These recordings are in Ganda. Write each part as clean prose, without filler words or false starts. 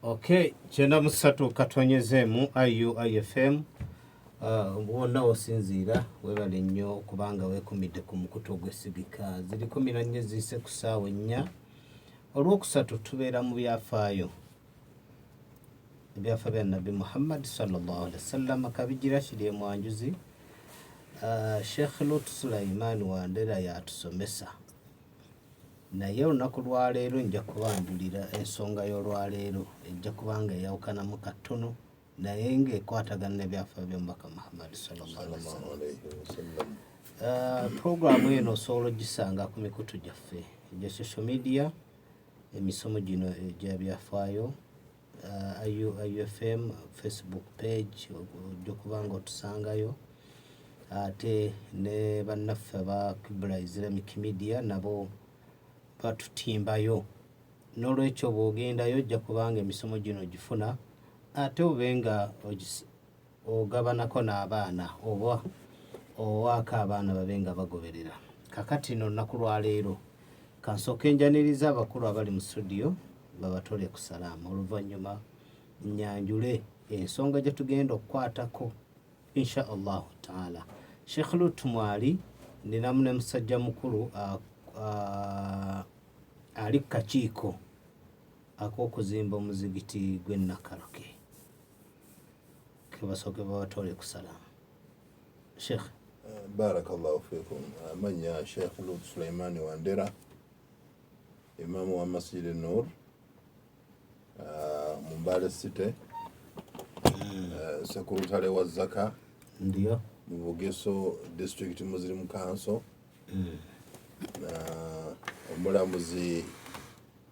Okay, chena musatu katonyezemu IUIFM wonna osinziira webale nnyo kubanga weekumidde ku mukutu ogw'essigika ziri 14 ziise ku ssaawa 4 olwokusatu tubeera mu byafaayo ebyafa bya Nabi Muhammad sallallahu alaihi wasallam kabigira kiri mwanjuzi Sheikh Lut Sulaiman Wandera yatusomesa naye olunaku lwaleero nja kubanjulira ensonga y'olwaleero ejja kubanga eyawukanamu katono naye ng'ekwatagana n'ebyafa by'omubaka Muhammad sallallahu alaihi wasallam. Programu eno osobola ogisanga ku mikutu gyaffe egya social media emisomo gino egya byafaayo IUFM Facebook page ojja kubanga otusangayo ate ne bannaffe aba Kibula Islamic Media nabo batutimbayo n'olwekyo bw'ogendayo ojja kubanga emisomo gino gifuna ate obenga ogabanako n'abaana oba owaako abaana babenga bagoberera. Kakati no lunaku lwaleero kansooke njaniriza abakulu abali mu studio babatole ku salaamu oluvannyuma nyanjule ensonga gye tugenda okukwatako insha allahu taala. Sheikh Lut Mwali ninamu ne musajja mukulu ali kakiiko ak'okuzimba omuzigiti gw'e Nakaloke kebasooke babatole ku salaamu. Sheikh barakallahu fikum. Manya Sheikh Lut Sulaiman Wandera imamu wa Masjid Noor Mumbale City sekurutale wa Zaka ndio mu Bugeso District Muslim Council omulamuzi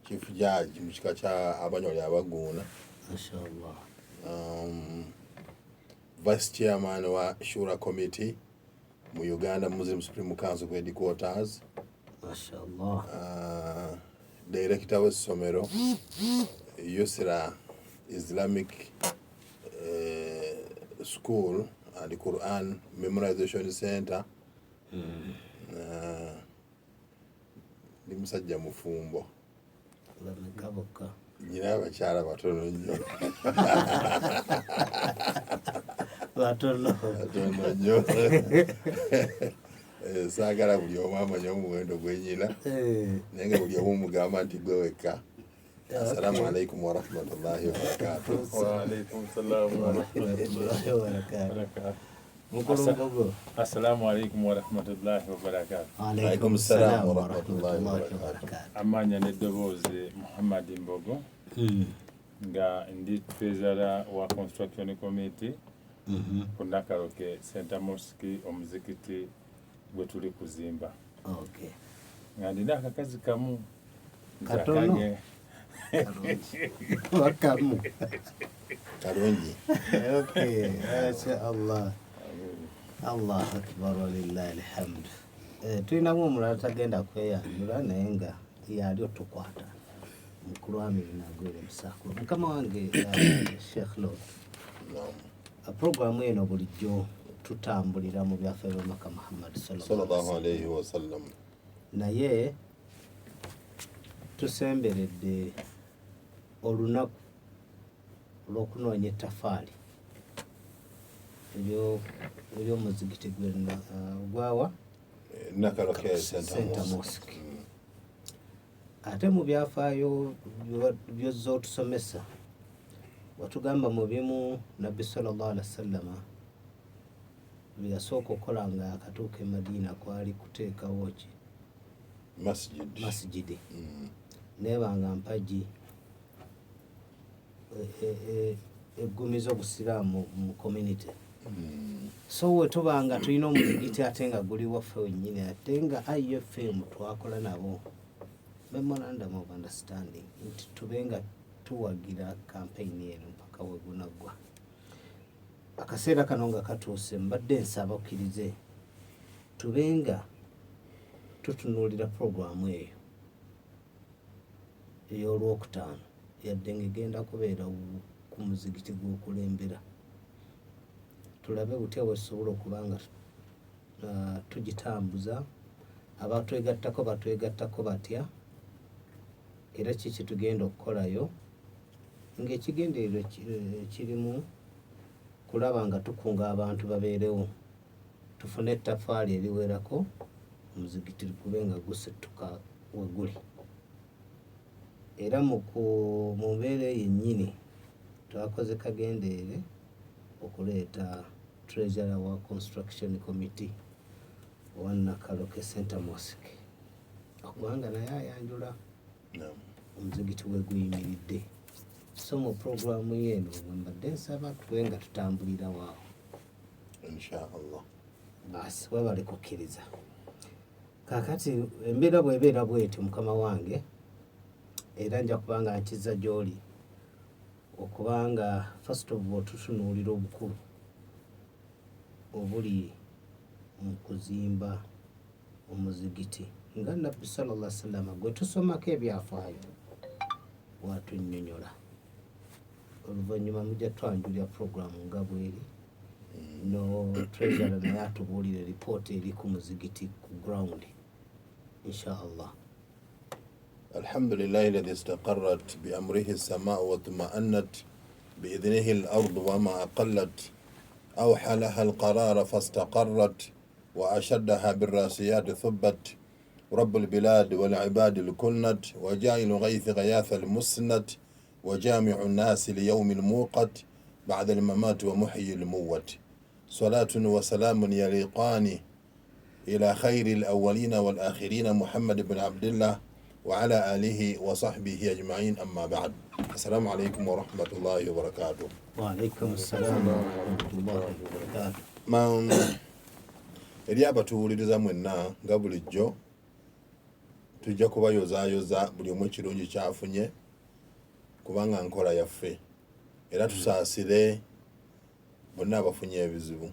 Chief Judge mu kika kya Abanyoli Abaguuna mashallah, Vice Chairman wa Shura Committee mu Uganda Muslim Supreme Council Headquarters mashallah, Director w'essomero Yusra Islamic School and Quran Memorization Center ni musajja mufumbo lamekaboka nyina abakyala batono nnyo batono nnyo saagala buli omu amanya omuwendo gwenyina naye nga buli omu mugamba nti gwe wekka. Assalamu alaikum warahmatullahi wabarakatuh. Wa alaikum salam warahmatullahi wabarakatuh. Mukulungogo. Assalamu alaikum warahmatullahi wabarakatuh. Alaikum salam warahmatullahi wabarakatuh. Amanya n'eddoboozi Muhammad Mbogo nga ndi treasurer wa construction committee ku Nakaloke Center Mosque omuzikiti gwe tuli kuzimba. Okay. Nga ndina akakazi kamu katono wakamu kalungi. Okay, masha Allah. Allahu akbar walillahi alhamd. Tulinamu omulala tagenda kweyanjula naye nga yali otukwata mukulu wa mirina gwere musakulu mukama wange Sheikh Lut. Programu eno bulijjo tutambulira mu byafa by'omubaka Muhammad sallallahu alaihi wasallam naye tusemberedde olunaku olw'okunoonya ettafaali ery'omuzigiti gwawa Nakaloke Center Mosque. Ate mu byafaayo byozza otusomesa watugamba mu bimu Nabbi sallallahu alaihi wasallama bye yasooka okukola nga akatuuka e Madina kwali kuteekawo ki Masjid nebanga mpagi eggumiza obusiraamu mu community. So wetubanga tulina omuzigiti ate nga guli waffe wennyini ate nga IFM twakola nabo memorandum of understanding nti tubenga tuwagira campaign eno mpaka wegunaggwa. Akaseera kano nga katuuse mbadde nsaba okkirize tubenga tutunuulira programu eyo ey'olwokutaano yadde ng'egenda kubeera ku muzigiti gw'okulembera. Tulabe butya bwetusobola okuba nga tugitambuza. Abatwegattako batwegattako batya era kiki tugenda okukolayo ng'ekigendererwa kirimu kulaba nga tukunga abantu babeerewo tufune ettafaali eriwerako omuzikiti gube nga gusittuka weguli era mu mbeera yennyini twakoze kagendeere okuleeta treasurer wa construction committee owa Nakaloke Center Mosque okubanga naye ayanjula omuzikiti we guyimiridde so mu programu yeeno mbadde nsaba tube nga tutambulira waawo inshallah basi webale kukkiriza kakati embeera bwebeera bwetyo mukama wange era nja kubanga nkiza gy'oli okubanga first of all tutunuulira obukulu obuli mu kuzimba omuzigiti nga nabbi sallallahu alaihi wasallam gwe tusomako ebyafaayo watunnyonnyola oluvannyuma mujja twanjulira programu nga bweri no treasurer naye atubuulire ripoota eri ku muzigiti ku ground inshallah. الحمد لله الذي استقرت بأمره السماء واطمأنت بإذنه الأرض وما أقلت أوحى لها القرار فاستقرت وأشدها بالراسيات ثبت رب البلاد والعباد الكنت وجاعل غيث غياث المسنت وجامع الناس ليوم الموقت بعد الممات ومحيي الموت صلاة وسلام يليقان إلى خير الأولين والآخرين محمد بن عبد الله وعلى آله وصحبه أجمعين أما بعد السلام عليكم ورحمة الله وبركاته. وعليكم السلام ورحمة الله وبركاته. من eriaba tuwuliriza mwenna nga bulijjo tujja kubayozaayoza buli omu ekirungi kyafunye kubanga nkola yaffe era tusaasire bonna abafunye ebizibu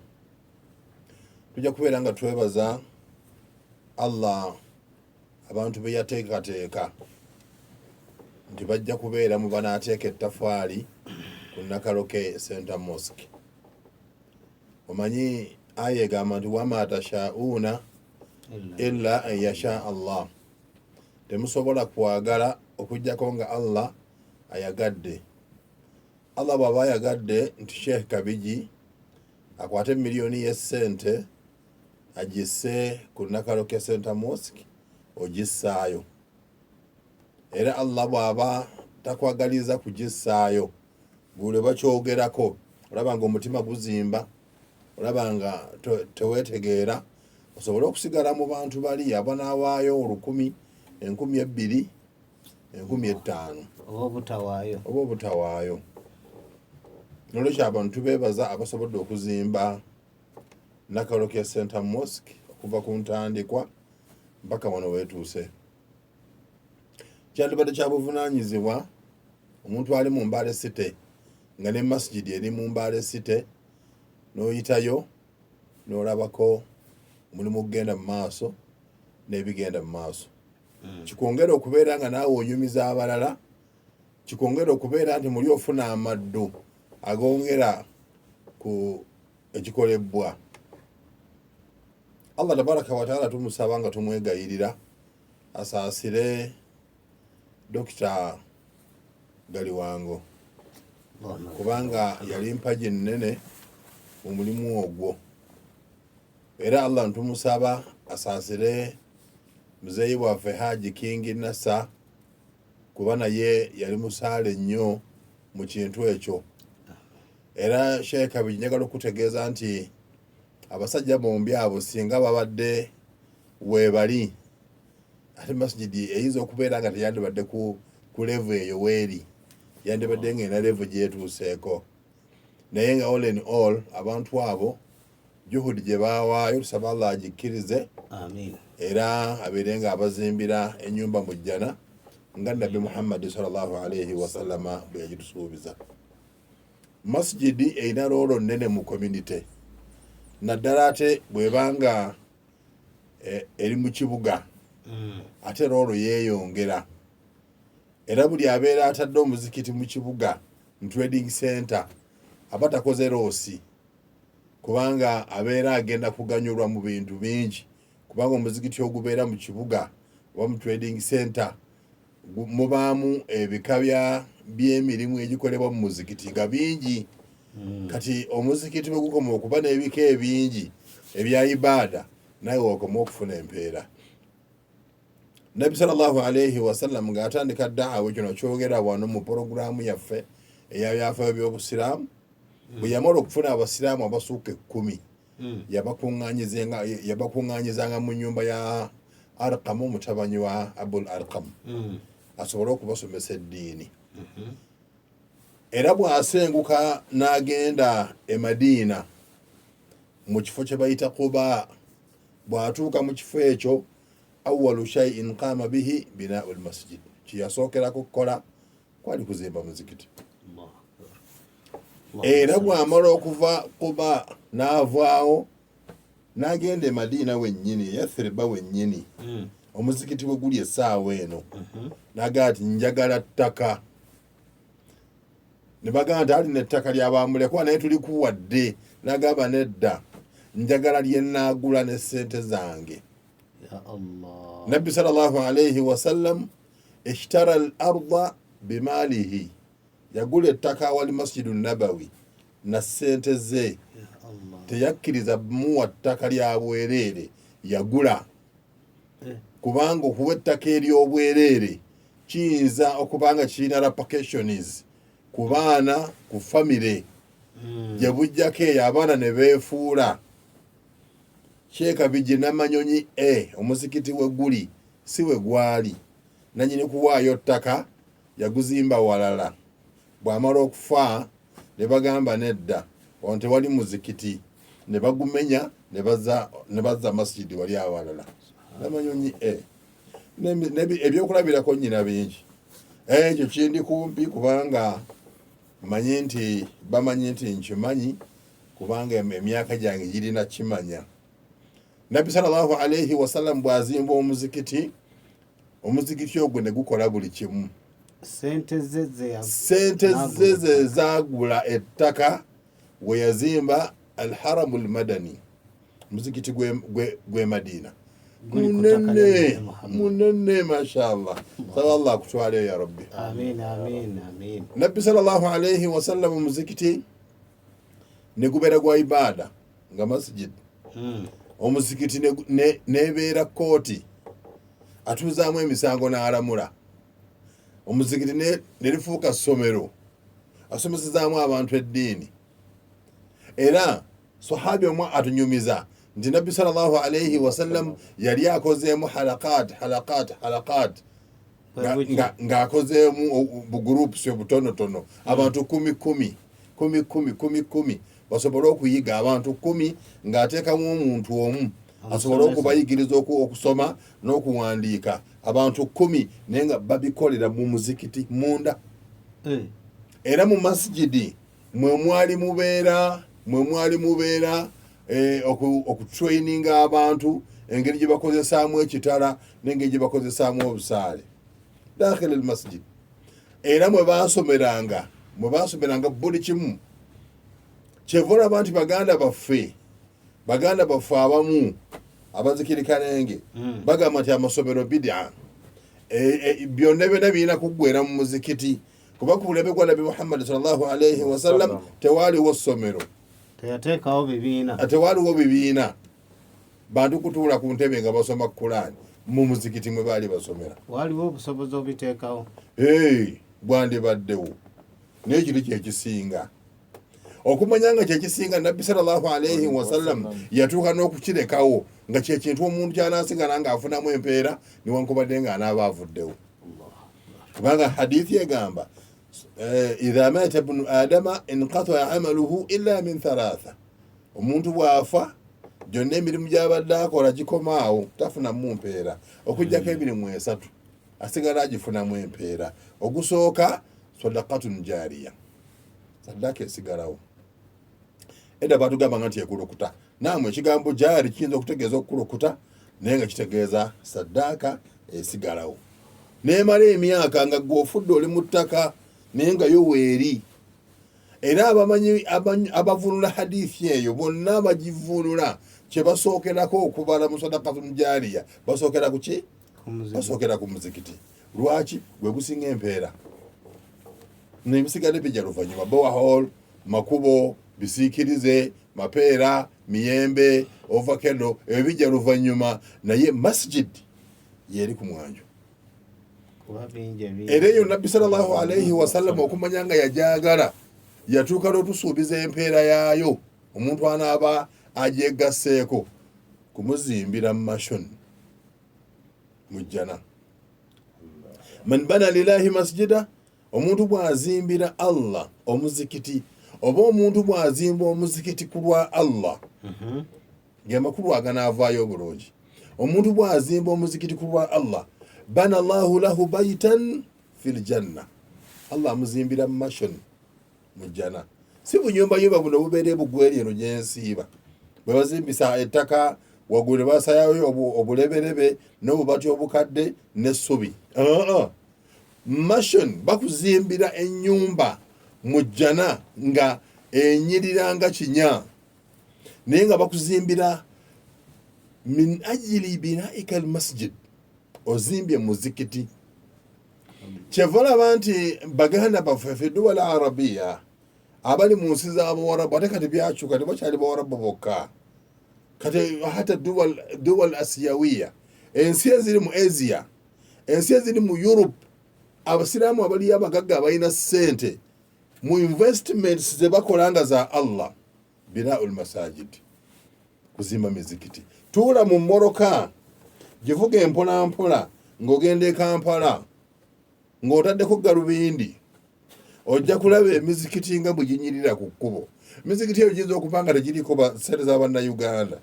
tujja kubeera nga twebaza Allah abantu be yateekateeka nti bajja kubeera mu banaateeka ettafaali ku Nakaloke Center Mosque. Omanyi aya egamba nti wama tashauna illa an yasha Allah, temusobola kwagala okujjako nga Allah ayagadde. Allah bw'aba ayagadde nti Sheikh Kabiji akwate miliyoni y'essente agisse ku Nakaloke Center Mosque ogissaayo, era Allah bw'aba takwagaliza kugissaayo buli bakyogerako olaba nga omutima guzimba, olaba nga teweetegeera, osobole okusigala mu bantu bali abanaawaayo 1,000, 2,000, 5,000 oba obutawaayo. Nolwekyo abantu beebaza abasobodde okuzimba Nakaloke Center Mosque okuva ku ntandikwa mpaka wano weetuuse. Kyandibadde kya buvunaanyizibwa omuntu ali mu Mbale City nga ne Masjid eri mu Mbale City n'oyitayo n'olabako mulimu okugenda mu maaso n'ebigenda mu maaso. Kikwongera okubeera nga naawe onyumiza abalala, kikwongera okubeera nti muli ofuna amaddu agongera ku ekikolebwa. Allah tabaraka wa taala tumusaba nga tumwegayirira asaasire Dr. Galiwango kubanga yali mpaji nnene mu mulimu ogwo, era Allah ntumusaba asaasire muzeeyi waffe Haji King Nasa kuba naye yali musaale nnyo mu kintu ekyo. Era Sheikh Kabiji njagala okutegeeza nti abasajja bombi abo singa babadde weebali ate Masjid eyinza okubeera nga teyandibadde ku level eyo weeri, yandibadde ng'ena level gyetuuseeko, naye nga all in all abantu abo juhudi gye baawaayo tusaba Allah agikkirize, era abeere nga abazimbira ennyumba mu jjana nga Nabbi Muhammad sallallahu alayhi wasallama bwe yagitusuubiza. Masjid erina roolo nnene mu community, naddala ate bw'ebanga eri mu kibuga ate roolo yeeyongera, era buli abeera atadde omuzikiti mu kibuga mu trading center aba takoze roosi, kubanga abeera agenda kuganyulwa mu bintu bingi, kubanga omuzikiti ogubeera mu kibuga oba mu trading center mubaamu ebika by'emirimu egikolebwa mu muzikiti nga bingi. Kati omuzikiti bwe gukoma okuba n'ebika ebingi ebya ibaada naye wakoma okufuna empeera. Nabbi sallallahu alayhi wasallam ng'atandika daawa kino kyogera wano mu porogulaamu yaffe eyabyafaayo by'obusiraamu bwe yamala okufuna abasiraamu abasuuka 10 yabakuŋŋaanyizanga mu nnyumba ya Arqamu mutabanyi wa Abul Arqam asobole okubasomesa eddiini. Era bw'asenguka n'agenda e Madiina mu kifo kye bayita Quba, bw'atuuka mu kifo ekyo awwalu shay'in qaama bihi binaa'ul masjid, kye yasookerako kukola kwali kuzimba muzikiti. Era bw'amala okuva Quba n'avaawo n'agenda e Madiina wennyini, Yathriba wennyini, omuzikiti bwe guli essaawa eno, n'agamba ati njagala ttaka. Ne bagamba nti alina ettaka ly'abamulekwa naye tulikuwadde. N'agamba nedda, njagala lye nnaagula ne ssente zange. Nabbi sallallahu alayhi wasallam ishtara al-arda bimaalihi, yagula ettaka awali Masjidu Nabawi na ssente ze. Teyakkiriza muwa ttaka lya bwereere, yagula. Kubanga okuwa ettaka ery'obwereere kiyinza okubanga kirina repercussions ku baana, ku famire. Gye bujjako eyo abaana ne beefuula. Sheeka Bijji Namanyonyi omuzikiti we guli si we gwali. Nannyini kuwaayo ttaka yaguzimba walala. Bw'amala okufa ne bagamba nedda, wano tewali muzikiti. Ne bagumenya ne bazza Masjid wali awalala. Namanyonyi ebyokulabirako nnyina bingi. Ekyo kindi kumpi kubanga bamanyi nti nkimanyi kubanga emyaka gyange girina kimanya. Nabbi sallallahu alayhi wasallam bw'azimba omuzikiti ogwo ne gukola buli kimu. Sente ze zaagula ettaka we yazimba al-Haramu al-Madani, muzikiti gwe Madiina. Munene mashallah. Sallallahu kutwale ya rabbi. Amin. Nabbi sallallahu alayhi wasallam omuzikiti ne gubeera gwa ibaada nga Masjid. Omuzikiti nebeera kooti atuuzaamu emisango n'alamula. Omuzikiti ne lifuuka ssomero asomesezaamu abantu eddiini. Era sahabi omu atunyumiza nti Nabbi sallallahu alayhi wasallam yali akozeemu halaqat ng'akozeemu bugroups obutonotono abantu 10 basobole okuyiga abantu 10 ng'ateekamu omuntu omu asobole okubayigiriza okusoma n'okuwandiika abantu 10 naye nga babikolera mu muzikiti munda. Era mu masjidi mwe mwali mubeera okutraininga abantu engeri gye bakozesaamu ekitala n'engeri gye bakozesaamu obusaale dakhil al masjid. Era mwe basomeranga buli kimu. Kyeva olaba nti baganda baffe abamu abazikirikanenge bagamba nti amasomero bid'a. Byonna birina kuggwera mu muzikiti kuba ku bulebe gwa Nabi Muhammad sallallahu alayhi wasallam tewaaliwo ssomero, tewaliwo bibiina bantu kutuula ku ntebe nga basoma Qur'an. Mu muzikiti mwe baali basomera waliwo obusobozi obiteekawo bwandibaddewo naye kiri kyekisinga okumanya nga kyekisinga. Nabbi sallallahu alayhi wasallam yatuuka n'okukirekawo nga kyekintu omuntu kyanasigala ng'afunamu empeera newankubadde nga anaaba avuddewo. Kubanga hadithi egamba idha mata ibnu adama inqata amaluhu illa min thalatha, omuntu bw'afa gyonna emirimu gy'abadde akola gikomaawo, tafunamu mpeera okuggyako emirimu 3 asigala agifunamu empeera. Ogusooka sadaqatun jaariya, saddaaka esigalawo. Edda batugamba nga nti ekulukuta, naamwe ekigambo jaari kiyinza okutegeeza okukulukuta naye nga kitegeeza saddaaka esigalawo. Neemala emyaka nga gw'ofudde oli mu ttaka naye nga yo weeri. Era abamanyi abavunula hadithi eyo bonna bagivunula kye basookerako okubala mu sadaqatun jaariya basookera ku ki? Basookera ku muzikiti. lwaki gwe gusinga empeera nebisigadde bijja luvannyuma borehole makubo bisiikirize mapeera miyembe ovakado ebyo bijja luvannyuma naye masjid yeri ku mwanjo era eyo nabbi sallallahu alaihi wasallam okumanya nga yajagala yatuuka n'otusuubiza empeera yaayo omuntu anaaba agyegasseeko kumuzimbira mashon mujjana man bana lillahi masjida omuntu bwazimbira Allah omuzikiti oba omuntu bwazimba omuzikiti ku lwa Allah ngamakulu aganaavaayo obulungi omuntu bwazimba omuzikiti ku lwa Allah bana Allahu lahu baitan fil janna Allah amuzimbira mashon mujjana si bunyumba yuba buno bubeere bugweri eno gyensiiba bwe bazimbisa ettaka waggulu ne basayayo obuleberebe n'obubati obukadde n'essubi mashon bakuzimbira ennyumba mujjana nga enyirira nga kinya naye nga bakuzimbira min ajili binaika almasjid ozimbye muzikiti kyeva olaba nti baganda baffe ffe duwal arabiya abali mu nsi z'abawarabu ate kati byakyuka tebakyali bawarabu bokka kati hata duwal asiyawiya ensi eziri mu asia ensi eziri mu europe abasiraamu abaliyo abagagga abalina ssente mu investments zebakolanga za Allah binaul masajid kuzimba mizikiti tuula mu mmoroka givuga empola mpola ng'ogenda e Kampala ng'otaddeko galubindi ojja kulaba emizikiti nga bwe ginyirira ku kkubo mizikiti eyo giyinza okuba nga tegiriiko sente z'abannayuganda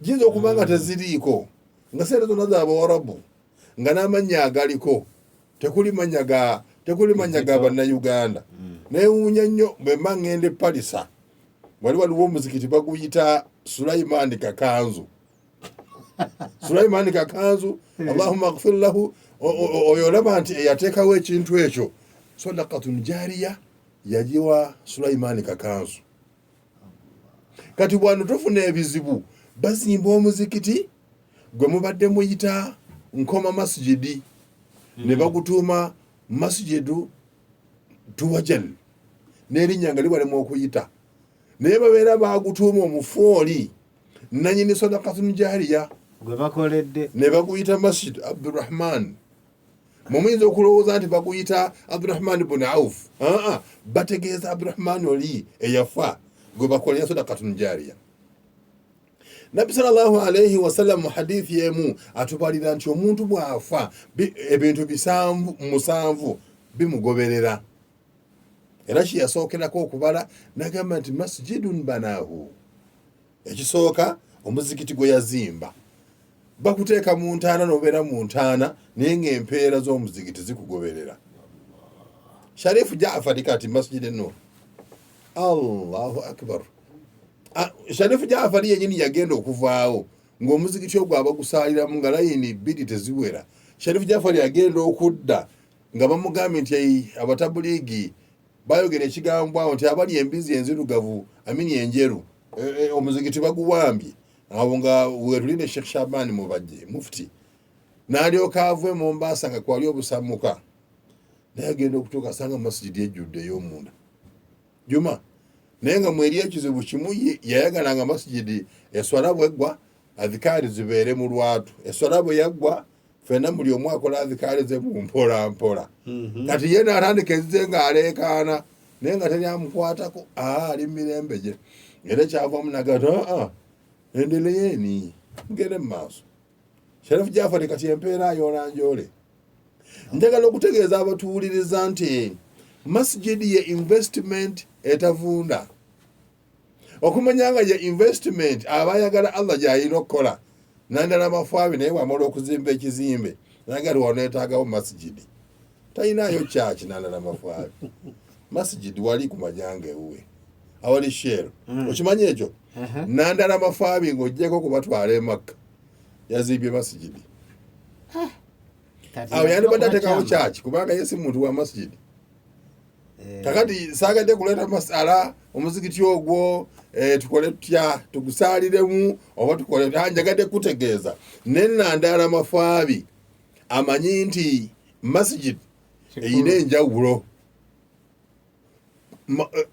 giyinza okuba nga teziriiko nga sente zonna z'abawarabu nga n'amannya agaliko tekuli manya ga bannayuganda neewuunya nnyo bwe mba ŋŋenda e Palisa wali waliwo omuzikiti baguyita Sulaiman Kakanzu Allahumma ighfir lahu oyo olaba nti eyateekawo ekintu ekyo sadaqatun jariya yagiwa Sulaiman Kakanzu kati bwano tofuna ebizibu bazimba omuzikiti gwe mubadde muyita nkoma masjidi ne bagutuuma masjidu tuwajal n'erinnya nga libalema okuyita naye babeera bagutuuma omufooli nanyini sadaqatun jariya gwe bakoledde ne baguyita masjid Abdurrahman mumuyinza okulowooza nti baguyita Abdurrahman bun Auf bategeeza Abdurrahman oli eyafa gwe bakolera sadaqatun jariya Nabbi sallallahu alaihi wasallam mu hadithi emu atubalira nti omuntu bw'afa ebintu musanvu bimugoberera era kiyasookerako okubala n'agamba nti masjidun banaahu ekisooka omuzikiti gwe yazimba bakuteeka mu ntaana n'obeera mu ntaana naye ng'empeera z'omuzikiti zikugoberera Sharifu Jaafari kati Masjid Noor Allahu akbar Sharifu Jaafari yennyini yagenda okuvaawo ng'omuzikiti ogwo abagusaaliramu nga layini bbiri teziwera Sharifu Jaafari yagenda okudda nga bamugambye nti abatabuliigi bayogera ekigambo awo nti abali embizi enzirugavu amini enjeru omuzikiti baguwambye awo nga weetulinde Sheikh Shaban Mubajje mufti n'alyoka avue Mombasa nga kwali obusammuka naye agenda okutuuka asanga masjidi ejjudde ey'omunda Juma naye nga mweri ekizibu kimu yayagalanga masjidi eswala bweggwa adhikaari zibeere mu lwatu eswala bwe yaggwa ffenna buli omu akola adhikaari ze mu mpola mpola kati ye n'atandika ezize ng'aleekaana naye nga teryamukwatako ali mu mirembe gye era kyavamu nagata endeleyeeni mugende mu maaso Sharifu Jaafari kati empeera ayoolanjoole njagala okutegeeza abatuwuliriza nti masjidi ye investment etavunda okumanya nga ye investment abayagala Allah gy'alina okukola nandala Mafo naye wamala okuzimba ekizimbe naga lwanoetaagawo masjidi talinayo kyaki nandala Mafo masjidi wali ku majanga ewuwe awali shero okimanyi ekyo nandala Mafo ng'ojjeko kubatwala e Makka yazimbye masjidi awo yandibadde ateekawo kyaki kubanga ye si muntu wa masjidi kakati saagadde kuleeta masala omuzikiti ogwo tukole tutya tugusaaliremu oba tukole njagadde kutegeeza nenandaala Mafo amanyi nti masjid eyina enjawulo.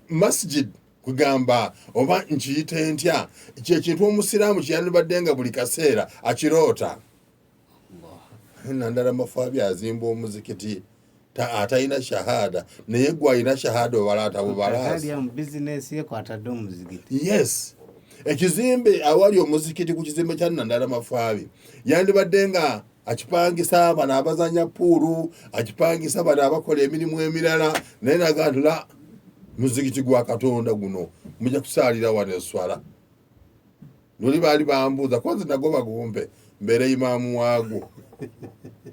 Masjid kugamba oba nkiyite ntya kyekintu omusiraamu kyeyandibadde nga buli kaseera akiroota. Nandala Mafo azimba omuzikiti atalina shahada naye gwe alina shahada obalaata bubalaasi. Yes, ekizimbe awali omuzikiti ku kizimbe kya Nandala Mafo yandibadde nga akipangisa bano abazanya puulu, akipangisa bano abakola emirimu emirala, naye nagandula muzikiti gwa Katonda guno mujja kusaalira wano eswala. Noli baali bambuuza kwanza nago bagumpe mbeere imaamu waagwo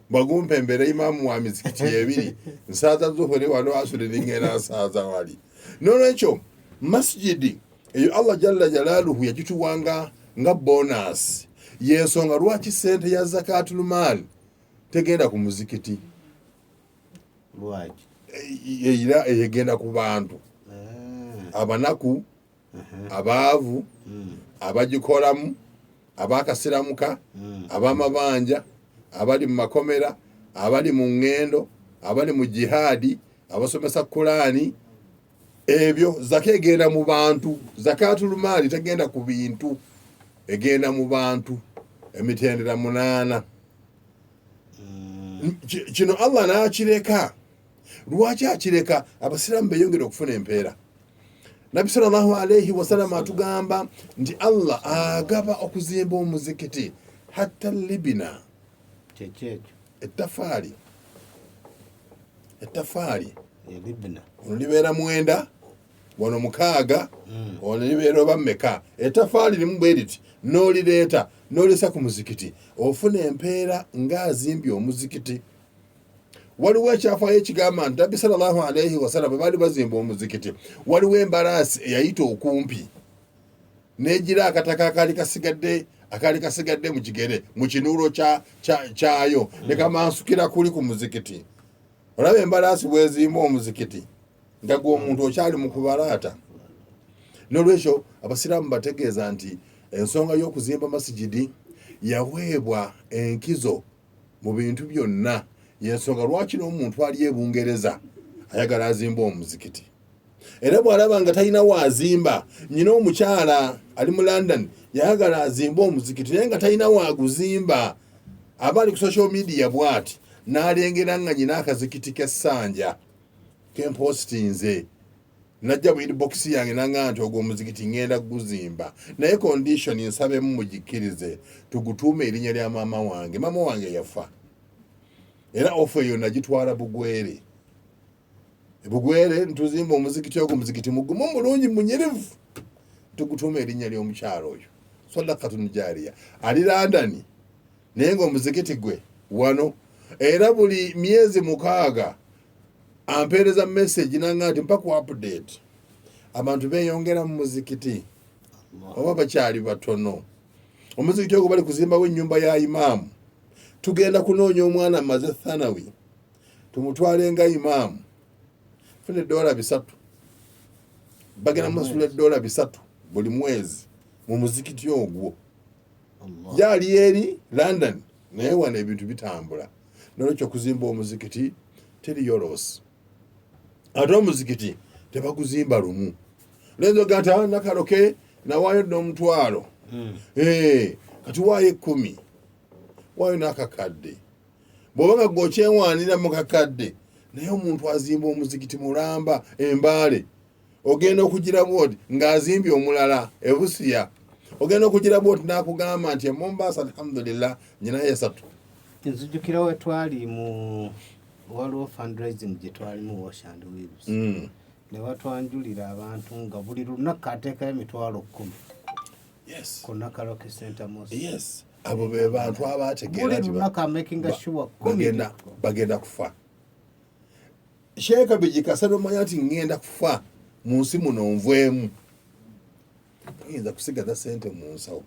bagumpe mbeere imaamu wa mizikiti ebiri nsaaza zuhuri wano asuli ngenda asaaza wali. Nolwekyo masjidi eyo Allah jalla jalaaluhu yagituwanga nga bonus yensonga lwaki sente ya zakatul maal tegenda ku muzikiti lwaki era egenda ku bantu abanaku abaavu abagikolamu abakasiramuka abamabanja abali mu makomera abali mu ngendo abali mu jihadi abasomesa Qurani. Ebyo zaka egenda mu bantu. Zakatul maali tegenda ku bintu, egenda mu bantu. Emitendera 8 kino Allah n'akireka. Lwaki akireka? Abasiraamu beyongera okufuna empeera. Nabi sallallahu alayhi wasallam atugamba nti Allah agaba okuzimba omuzikiti hatta libina ettafaali libina ono libeera 9 wano 6 ono libeera oba mmeka. Ettafaali limu bwe liti n'olireeta n'olesa ku muzikiti ofuna empeera ng'azimbye omuzikiti. Waliwo ekyafaayo ekigamba nti Nabbi sallallahu alayhi wasallam bwe baali bazimba omuzikiti waliwo embalaasi eyayita okumpi n'egira akataka akaali kasigadde mu kigere mu kinuulo kyayo ne kamansukira kuli ku muzikiti. Olaba embalaasi bwezimba omuzikiti nga gwe omuntu okyali mu kubalaata. N'olwekyo abasiraamu bategeeza nti ensonga y'okuzimba masjidi yaweebwa enkizo mu bintu byonna. Yensonga lwaki n'omuntu ali ebungereza ayagala azimba omuzikiti. Era bw'alaba nga talina waazimba, nyina omukyala ali mu London yayagala azimba omuzikiti naye nga talina waaguzimba, aba ali ku social media bw'ati n'alengera nga nyina akazikiti k'essanja kempositinze najja mu inbox yange nanga nti ogwo omuzikiti ngenda guzimba naye condition nsabemu mugikkirize tugutuume erinnya lya maama wange. Maama wange yafa era ofu eyo nagitwala Bugwere. Bugwere ntuzimba omuzikiti ogwo muzikiti mugumu mulungi munyirivu tugutuume erinnya ly'omukyalo oyo sadaqatun jaariya ali London naye ng'omuzikiti gwe wano. Era buli myezi 6 ampeereza message nanga nti mpaka update abantu beyongera mu muzikiti oba bakyali batono. Omuzikiti ogwo bali kuzimbawo ennyumba ya imaamu. Tugenda kunoonya omwana amaze thanawi tumutwale nga imaamu fune $3 bagenda musula $3 buli mwezi mu muzikiti ogwo. Yali eri London naye wano ebintu bitambula. Nolwekyo kuzimba omuzikiti teri yolosi. Ate omuzikiti tebaguzimba lumu. Lenzo gata Nakaloke nawaayo n'omutwalo. Kati waayo 10 waayo n'akakadde. Bw'oba nga gw'okyewaanira mu kakadde naye omuntu azimba omuzikiti mulamba Embaale ogenda okugira bwoti ng'azimbye omulala Ebusiya ogenda okugira bwoti n'akugamba nti Mombasa alhamdulillah nyinayo 3. Nzijukira we twali mu waliwo fundraising gye twali mu Wash and Wheels ne watwanjulira abantu nga buli lunaku ateekayo $10,000 Yes. ku Nakaloke Center Mosque. Yes. Abo be bantu abategeera nti bagenda kufa. Sheikh Bijikasa nomanya nti ngenda kufa mu nsi muno nvwemu. Tuyinza kusigaza sente mu nsawo.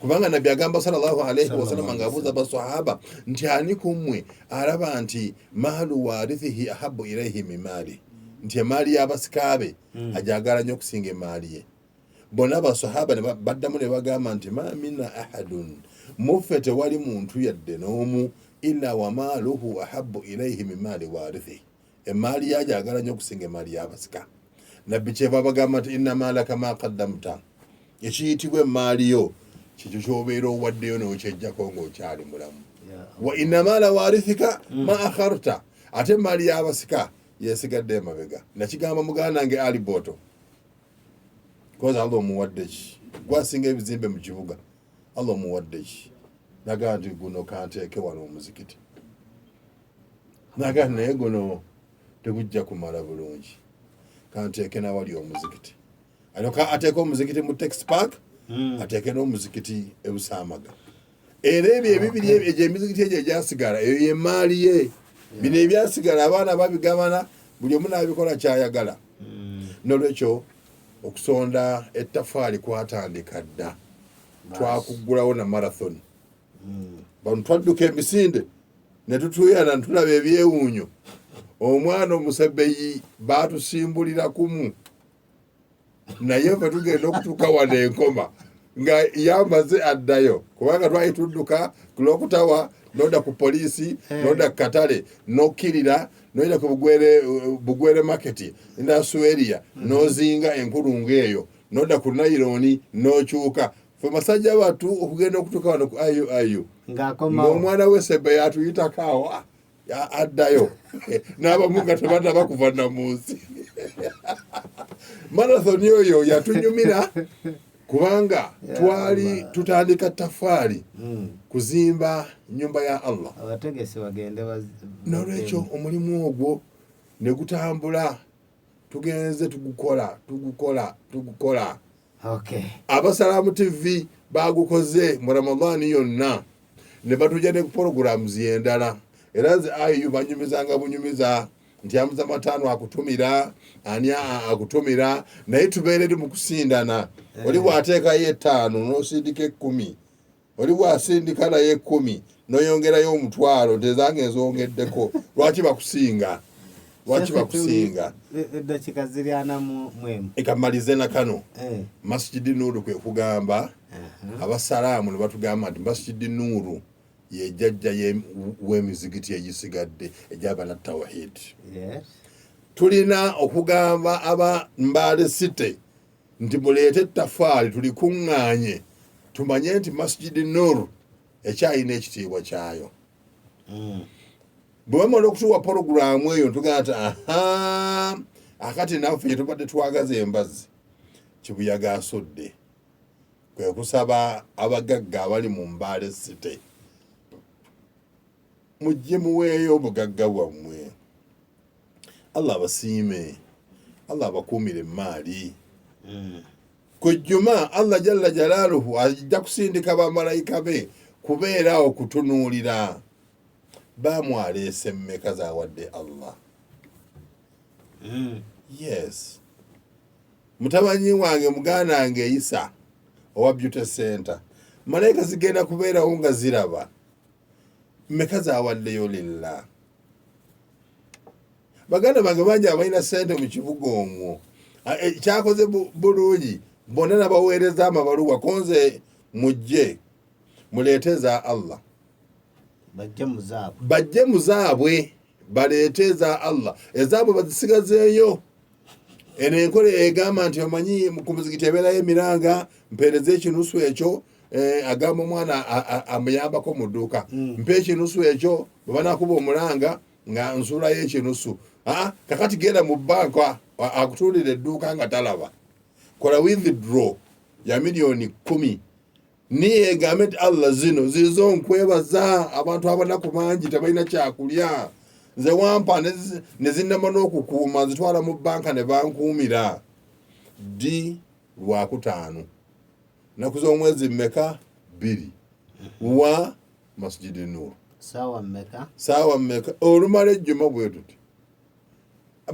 Kubanga Nabbi agamba sallallahu alayhi wasallam ngabuuza basahaba nti ani kumwe araba nti maalu warithihi ahabbu ilayhi min mali. Nti mali y'abasikabe ajagala nnyo okusinga emali ye. Bonna basahaba ne baddamu ne bagamba nti ma minna ahadun muffe tewali muntu yadde n'omu illa wa maluhu ahabbu ilayhi min mali warithi emali yajagala nnyo okusinga emali y'abasika nabbi kyeva bagamba nti inna malaka ma qaddamta ekiyitibwa emaali yo kikyo kyobeera owaddeyo n'okyejjako ng'okyali mulamu wa inna mala warithika ma akharta ate emaali y'abasika yesigadde emabega nakigamba muganda nange ali boto koza Allah omuwadde ki gwasinga ebizimbe mu kibuga Allah omuwadde ki naga nti guno kanteeke wano omuzikiti naga naye guno tegujja kumala bulungi kanteeke nawali omuzikiti aloka ateeka omuzikiti mu tex park ateeke n'omuzikiti ebusaamaga era ebyo ebibiri egyo emizikiti egyo egyasigala eyo yemaali ye bino ebyasigala abaana babigabana buli omu n'abikola kyayagala nolwekyo okusonda ettafaali kwatandika dda twakuggulawo na marathon bano twadduka emisinde ne tutuyana ntulaba ebyewuunyo omwana omusebbeyi baatusimbulira kumu naye fe tugenda okutuuka wano enkoma nga yamaze addayo kubanga twali tudduka kulokutawa noda ku poliisi noda ku katale nokkirira noyita ku bugwere market ndasueria nozinga enkulungu eyo noda ku naironi nokyuka fe masajja batu okugenda okutuuka wano ku ayu ng'omwana w'essebbe yatuyitako awo addayo n'abamu nga tebadda bakuva na munsi marathoni oyo yatunyumira kubanga twali tutandika tafaali kuzimba nyumba ya Allah abategesi bagende nolwekyo omulimu ogwo ne gutambula tugenze tugukola Abasalamu TV bagukoze mu Ramadani yonna ne batujja ne programs endala era nze ayo banyumizanga bunyumiza nti amuza matano akutumira ani akutumira naye tubeereri mu kusindana oli bw'ateekayo 5 n'osindika 10 oli bw'asindika naye 10 n'oyongerayo omutwalo tezange ezongeddeko lwaki bakusinga eddakiika ziri 40 ekamalize na kano Masjid Noor kwe kugamba Abasalaamu ne batugamba nti Masjid Noor yejjajja w'emizikiti egisigadde egyabala tawhid. Tulina okugamba aba Mbale City nti muleete ettafaali tulikuŋŋaanye tumanye nti Masjid Noor ekyalina ekitiibwa kyayo. Bwe bamala okutuwa porogulaamu eyo ntugamba nti akati naffe gye tubadde twagaza embazi kibuyaga asodde kwe kusaba abagagga abali mu Mbale City mujje muweeyo obugagga bwammwe. Allah abasiime, Allah abakuumire emaali. Ku Juma Allah jalla jalaaluhu ajja kusindika bamalayika be kubeerawo kutunuulira bamwaleese mmeka zaawadde Allah. Yes. Mutabanyi wange muganda wange Isa owa Beauty Center malayika zigenda kubeerawo nga ziraba mmeka zaawaddeyo lillah. Baganda bange bangi abalina ssente mu kibuga omwo kyakoze bulungi bonna nabaweereza amabaluwa konze mujje muleeteza Allah bajje muzaabwe baleeteza Allah ezaabwe bazisigazeeyo. Eno enkola egamba nti omanyi ku muzikiti ebeerayo emiranga mpeereza ekinusu ekyo agamba omwana amuyambako mu dduuka mpa ekinusu ekyo bwe banakuba omulanga nga nsuulayo ekinusu kakati genda mu banka akutulira edduuka nga talaba kola withdraw ya milioni 10 niye egambe nti Allah zino zizo nkwebaza abantu abanaku bangi tebalina kyakulya nze wampa ne zinnama n'okukuuma nzitwala mu banka ne bankuumira di Lwakutaano naku z'omwezi mmeka 2 wa Masjid Noor saawa mmeka olumala ejjuma bwe tuti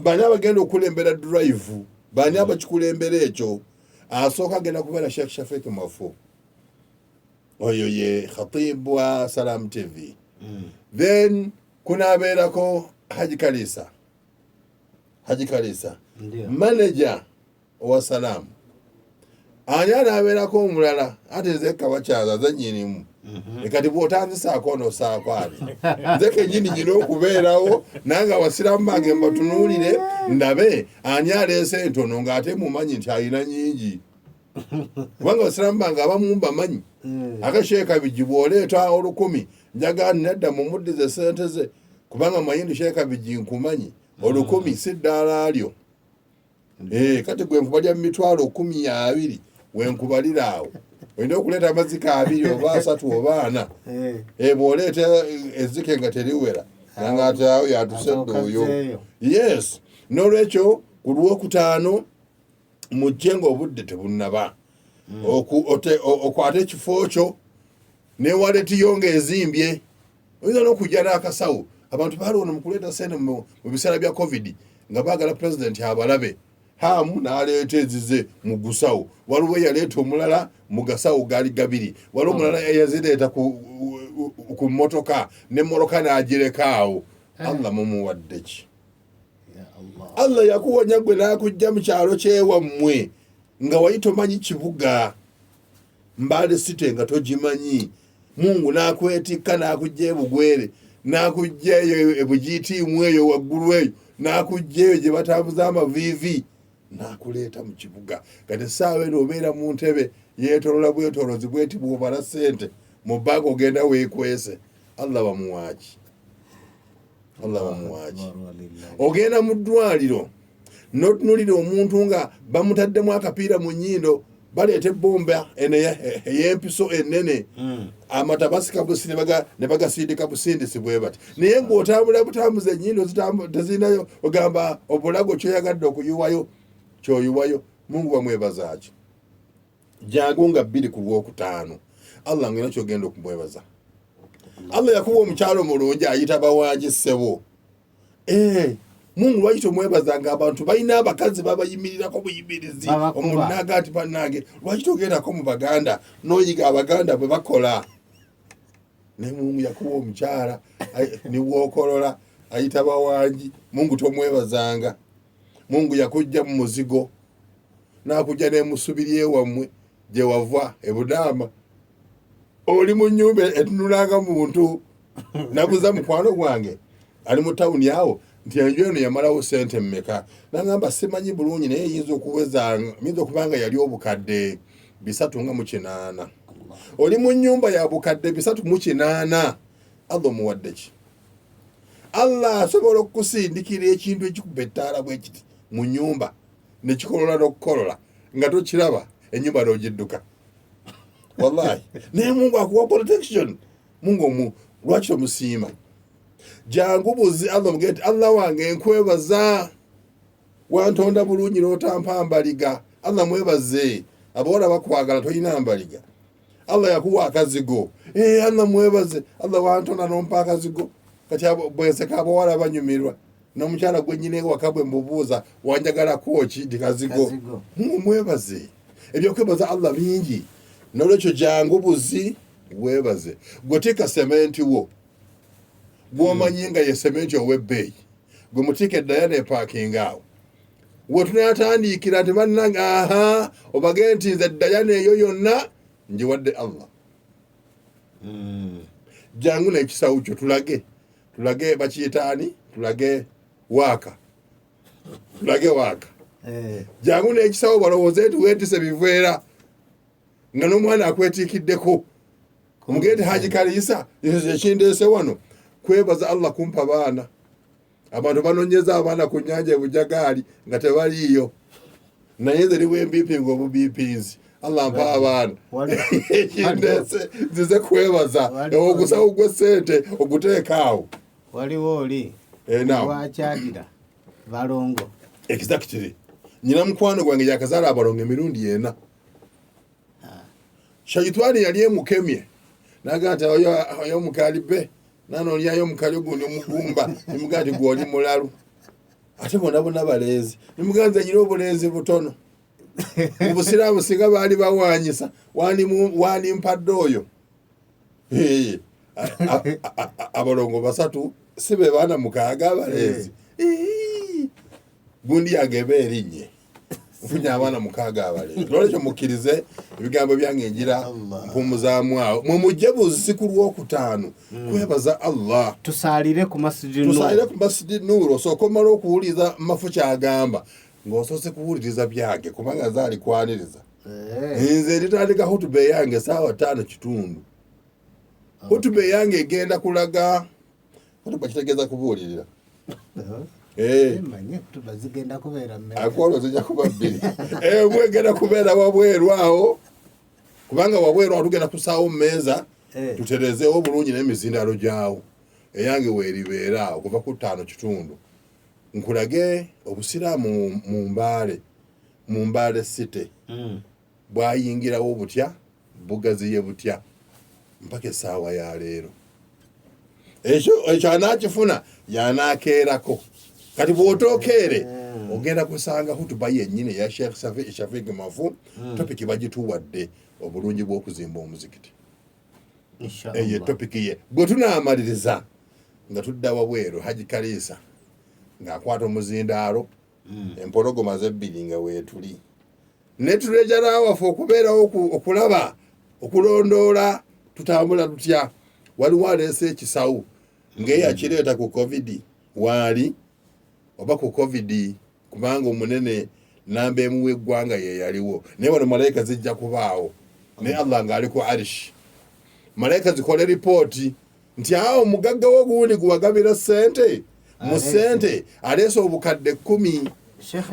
bani abagenda okulembera drive bani abakikulembera ekyo asooka agenda kubeera Sheikh Shafiq Mafo oyo ye khatib wa Salam TV. Then kunaabeerako Haji Kalisa manager owa Salam ani anaabeerako omulala ate ze kabakyaza ze nnyinimu ekati bw'otanzisaako n'osaako ani nze kennyini nyina okubeerawo nange abasiraamu bange mbatunuulire ndabe ani aleese entono ng'ate mumanyi nti alina nyingi kubanga abasiraamu bange abamu mbamanyi akasheeka bigi bw'oleeta 10 njagala nedda mumuddize sente ze kubanga mayindi sheeka bigi nkumanyi 10 si ddaala lyo kati gwe nkubalya mu 20,000 wenkubalira awo olina okuleeta amazika 2 oba 3 oba 4 bw'oleeta ezzike nga teriwera nanga ate awo yatusedde oyo yes n'olwekyo ku Lwokutaano mujje ng'obudde tebunnaba okwata ekifo kyo ne waletiyo ng'ezimbye oyinza n'okujja n'akasawo abantu baalona mu kuleeta sente mu biseera bya covid nga baagala pulezidenti abalabe hamu n'aleeta ezize mu gusawo waliwo yaleeta omulala mu gasawo gaali 2 waliwo omulala eyazireeta ku mmotoka n'emmoloka n'agireka awo Allah mumuwadde ki Allah yakuwonya gwe n'akujja mu kyalo kyewammwe nga wali tomanyi kibuga Mbale City nga togimanyi Mungu n'akwetikka n'akujja ebugwere n'akujja eyo ebugitiimu eyo waggulu eyo n'akujja eyo gye batambuza amaviivi n'akuleeta mu kibuga kati essaawa eno obeera mu ntebe yeetolola bwetolozi bweti bw'obala ssente mu bbaaga ogenda weekwese Allah bamuwaaki ogenda mu ddwaliro n'otunulira omuntu nga bamutaddemu akapiira mu nnyindo baleeta ebbomba ey'empiso ennene amata basika busini ne bagasindika busindisi bwe bati naye ng'otambula butambuza ennyindo tezirinayo ogamba obulago kyoyagadde okuyiwayo kyoyiwayo Mungu bamwebaza ki Jangu nga 2 ku Lwokutaano Allah ngena kyogenda okumwebaza Allah yakuba omukyalo mulungi ayita bawangi ssebo Mungu lwaki tomwebaza nga abantu balina abakazi babayimirirako buyimirizi omunaga ati bannange lwaki togendako mu baganda n'oyiga abaganda bwe bakola ne Mungu yakuba omukyala niwokolola ayita bawangi Mungu tomwebazanga Mungu yakujja mu muzigo n'akujja n'emusubiri ewammwe gye wava ebudaama oli mu nnyumba etunulanga muntu nabuza mukwano gwange ali mu tawuni awo nti enju eno yamalawo sente mmeka nagamba simanyi bulungi naye yinza okubanga yali obukadde 308 oli mu nnyumba ya bukadde 308 Allah muwadde ki Allah asobola okukusindikira ekintu ekikuba ettaala bwe kiti mu nnyumba ne kikolola n'okukolola nga tokiraba ennyumba n'ogidduka wallahi naye Mungu akuwa protection Mungu lwaki tomusiima Jangu buzi Allah mugeti Allah wange nkwebaza wantonda bulungi n'otampa mbaliga Allah mwebaze abawala bakwagala toyina mbaliga Allah yakuwa akazigo Allah mwebaze Allah wantonda n'ompa akazigo kati bwenseka abawala banyumirwa n'omukyala gwe nnyine wakabwe mbubuuza wanjagala koki ndi kazigo mwebaze ebyokwebaza Allah bingi n'olwekyo Jangu buzi webaze gwetika sementi wo bw'omanyi nga ye sementi ow'ebbeeyi gwe mutika eddaya n'epaakinga awo wetunatandikira nti bannanga obage nti nze eddayana eyo yonna ngiwadde Allah Jangu n'ekisawo kyo tulage bakiyitaani tulage waaka Jangu n'ekisawo balowooze nti weetise biveera nga n'omwana akwetiikiddeko omugende Haji Kaliisa ekindeese wano kwebaza Allah kumpa baana abantu banonyeza abaana ku nnyanja ebujagaali nga tebaliiyo naye nze niwe mbipinga obubipinzi Allah mpa abaana ekindeese nzize kwebaza ogusawo gwe ssente oguteeka awo waliwo oli wakyadira balongo exactly nyina mukwano gwange yakazaala abalongo emirundi 4 Shaitani yali emukemye naga nti oyo mukalibe nanolyayo mukali gundi omugumba nimugati gwoli mulalu ate bona balezi nimuganza nyina obulenzi butono obusiraamu singa baali bawanyisa wani mpadde oyo abalongo 3 sibe baana 6 abalezi gundi yagebe erinye nfunye abaana 6 abalere lwekyo mukkirize ebigambo byange njira mpumuzaamu awo mwe mujje buzi ku Lwokutaano kwebaza Allah tusalire ku Masjid Noor osooka omala okuwuliriza Mafo kyagamba ng'osoose kuwuliriza byange kubanga zaali kwaniriza nze nditandika hutuba yange saawa 5:30 hutuba yange egenda kulaga hutuba kitegeeza kubuulirira zigenda kubeera akwolo zijja kuba 2 mwegenda kubeera wabweru awo kubanga wabweru awo tugenda kusaawo mu meeza tuterezeewo bulungi n'emizindalo gyawo eyange weeribeera okuva ku 5:30 nkulage obusiraamu mu Mbaale City bwayingirawo butya bugaziye butya mpaka essaawa ya leero ekyo anaakifuna yanaakeerako kati bw'otookeere ogenda kusanga hutuba yennyini ya Sheikh Shafiq Mafo topiki bagituwadde obulungi bw'okuzimba omuzikiti eyo topiki ye bwe tunaamaliriza nga tudda wabweru Haji Kaliisa ng'akwata omuzindaalo empologoma ze2 nga weetuli ne tulejala waffe okubeerawo okulaba okulondoola tutambula tutya waliwo aleese ekisawu ng'eyakireeta ku covid waali oba ku covid kubanga omunene namba emu w'eggwanga ye yaliwo naye wano malayika zijja kubaawo naye Allah ng'ali ku arish malayika zikole ripooti nti awo omugagga wo gundi guwagabira ssente mu ssente aleese obukadde 10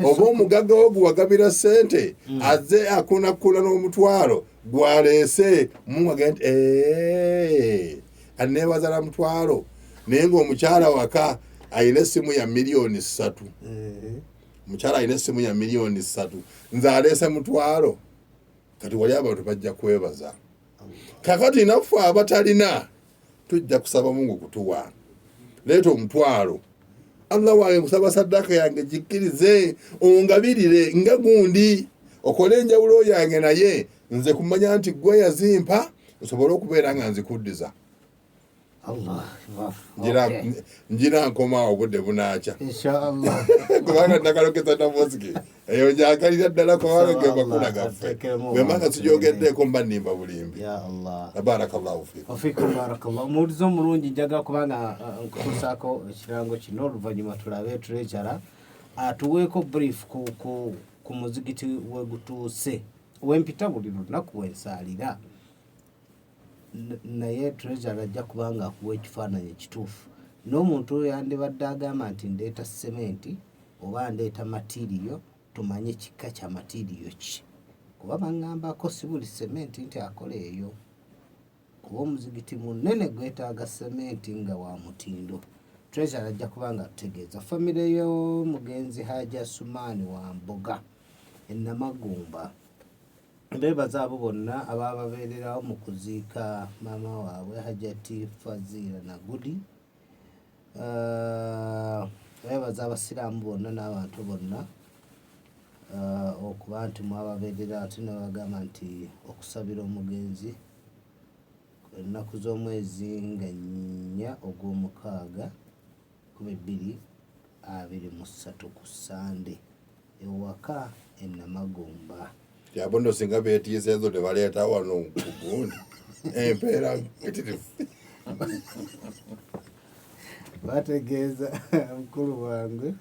oba omugagga wo guwagabira ssente azze akunakuna n'omutwalo gwaleese mumwage nti aneebaza na mutwalo naye ng'omukyala waka ayina essimu ya miliyoni 3 omukyala ayina essimu ya miliyoni 3 nze aleese mutwalo kati wali abantu bajja kwebaza kakati naffe abatalina tujja kusaba Mungu kutuwa leeta omutwalo Allah wange nkusaba saddaka yange jikkirize ongabirire nga gundi okole enjawulo yange naye nze kumanya nti gwe yazimpa nsobole okubeera nga nzikuddiza njira nkoma obudde bunaaca inshallah kubanga Nakaloke na Mosque eyo njagalira ddala kubanga ge makula gaffe bwemanga sijogeddeko mba nnimba bulimbi ya Allah barakallahu fikum barakallahu mulizo omulungi njaga kubanga nkutusaako ekirango kino oluvannyuma tulabe tulekyala atuweeko brief ku muzigiti wegutuuse wempita buli lunaku wensaalira naye treasure ajja kubanga akuwa ekifaananyi ekituufu n'omuntu oyo yandibadde agamba nti ndeeta sementi oba ndeeta matiriyo tumanye kika kya matiriyo ki kuba baŋŋambako si buli sementi nti akola eyo kuba omuzigiti munene gwetaaga sementi nga wa mutindo treasure ajja kubanga tutegeeza famire y'omugenzi Haja Sumaani wa Mboga Namagumba bebaza abo bonna abababeererawo mu kuziika maama waabwe Hajati Fazila na Gudi bebaza abasiraamu bonna n'abantu bonna okuba nti mwababeerera ate ne bagamba nti okusabira omugenzi ennaku z'omwezi nga 4 ogw'omukaaga 2023 ku Sande ewaka Namagumba yabondo singa beetiisa ezo tebaleeta wano kugundi empeera mpitirivu bategeeza mukulu wange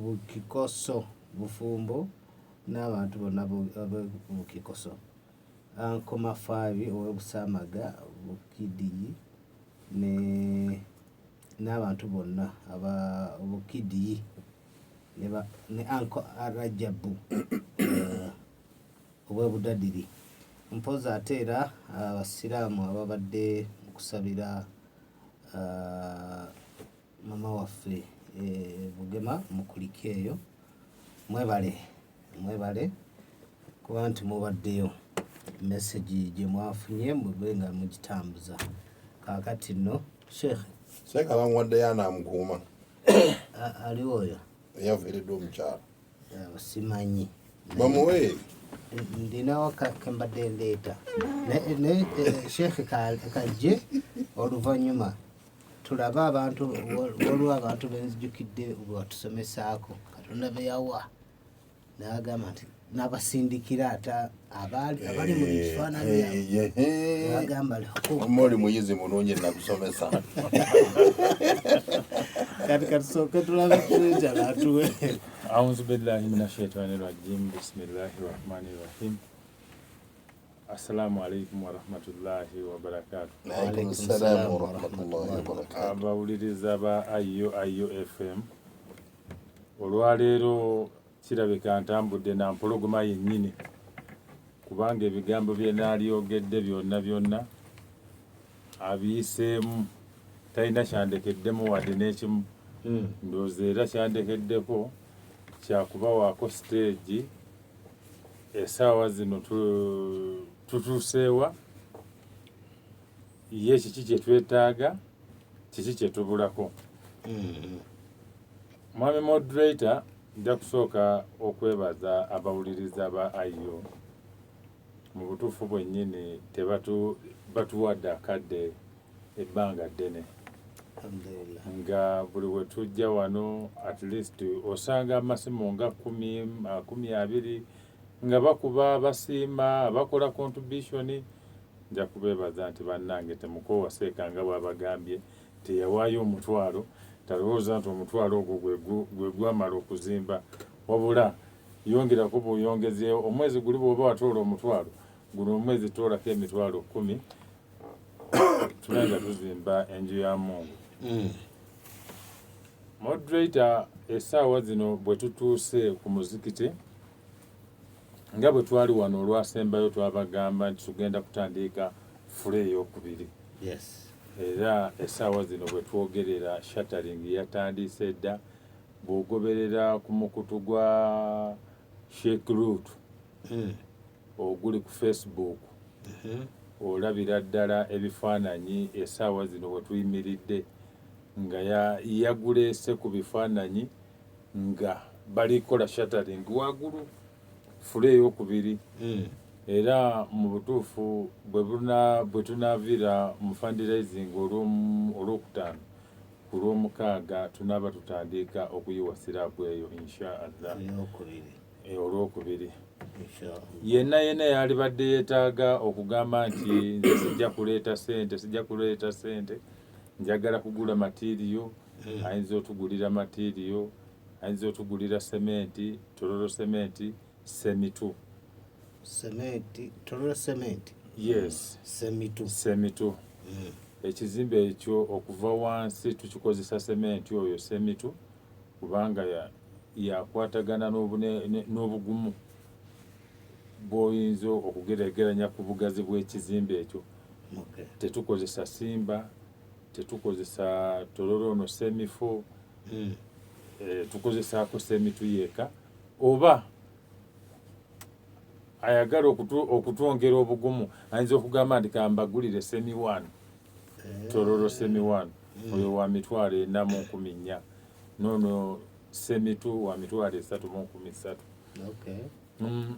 Bukikoso Bufumbo n'abantu bonna Bukikoso Ankoma Fabi ow'Ebusamaga Bukidiyi n'abantu bonna Bukidiyi ne Anko Arajabu obwebudadiri mpoza ate era abasiraamu ababadde okusabira mama waffe Bugema mukulike eyo mwebale kuba nti mubaddeyo message gye mwafunye mube nga mugitambuza kaakati nno Sheikh abamwaddeyo anaamukuuma aliwo oyo yaviiriddwa omukyala simanyi bamuwe ndinawo kembadde ndeeta ne Sheikh kajje oluvannyuma tulabe abantu waliwo abantu benzijukidde bwatusomesaako Katonda beyawa n'agamba nti n'abasindikira ata abali mu kifaananyi n'agamba omuli muyizi mulungi nakusomesa kati katusooke tulabe kulinja natuwe. A'udhu billahi minash shaitani rajim. Bismillahir rahmanir rahim. Assalamu alaikum wa rahmatullahi wa barakatuh. Wa alaikum assalam wa rahmatullahi wa barakatuh. Abawuliriza ba Ayo FM. Olwaleero kirabika ntambudde na mpologoma yennyini kubanga ebigambo bye naalyogedde byonna abiyiseemu talina kyandekeddemu wadde n'ekimu. Ndowooza era kyandekeddeko kyakubawaako siteegi essaawa zino tutuuseewa ye kiki kye twetaaga kiki kye tubulako. Mwami moderator nja kusooka okwebaza abawuliriza ba Ayo mu butuufu bwennyini batuwadde akadde ebbanga ddene nga buli we tujja wano at least osanga amasimu nga 10-20 nga bakuba basiima bakola contribution. Nja kubeebaza nti bannange temukoowaseeka nga bw'abagambye teyawaayo omutwalo talowooza nti omutwalo ogwo gwe gwamala okuzimba wabula yongerako bw'oyongezeewo omwezi guli bw'oba watoola omutwalo guno omwezi toolako emitwalo 10 tulenga tuzimba enju ya Mungu. Moderator essaawa zino bwe tutuuse ku muzikiti nga bwe twali wano olwasembayo twabagamba nti tugenda kutandika fule ey'okubiri. Era essaawa zino bwe twogerera shattering yatandise dda. Bw'ogoberera ku mukutu gwa Sheikh Root oguli ku Facebook olabira ddala ebifaananyi essaawa zino we tuyimiridde nga yaguleese ku bifaananyi nga balikola shattering waggulu fule ey'okubiri. Era mu butuufu bwe tunaavira mu fundraising olwokutaano ku lw'omukaaga tunaaba tutandika okuyiwa siraapu eyo inshaallah olwokubiri. Yenna yalibadde yeetaaga okugamba nti nze sijja kuleeta sente njagala kugula materiyo ayinza otugulira materiyo ayinza otugulira sementi tololo sementi semitu tololo sementi semitu ekizimbe ekyo okuva wansi tukikozesa sementi oyo semitu kubanga yakwatagana n'obugumu bw'oyinza okugeregeranya ku bugazi bw'ekizimbe ekyo. Tetukozesa simba tetukozesa tololo ono semifo tukozesaako semitu yeeka oba ayagala okutwongera obugumu ayinza okugamba nti kambagulire semi 1 tololo semi 1 oyo wa mitwalo 4,400 nono semi 2 wa mitwalo 3,13.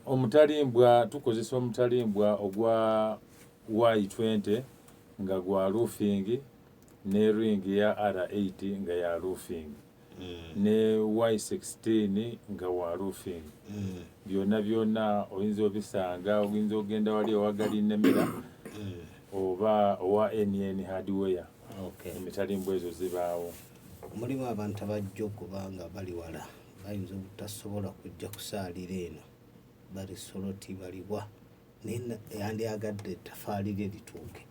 Omutalimbwa tukozesa omutalimbwa ogwa Y20 nga gwa roofing ne ring ya R8 nga ya roofing ne Y16 nga wa roofing. Byonna oyinza obisanga oyinza ogenda wali owagali nemera oba owa NN hardware. Emitalimbwa ezo zibaawo. Mulimu abantu abajja okubanga bali wala bayinza obutasobola kujja kusaalira eno bali soloti baliwa yandyagadde ettafaali lye lituuke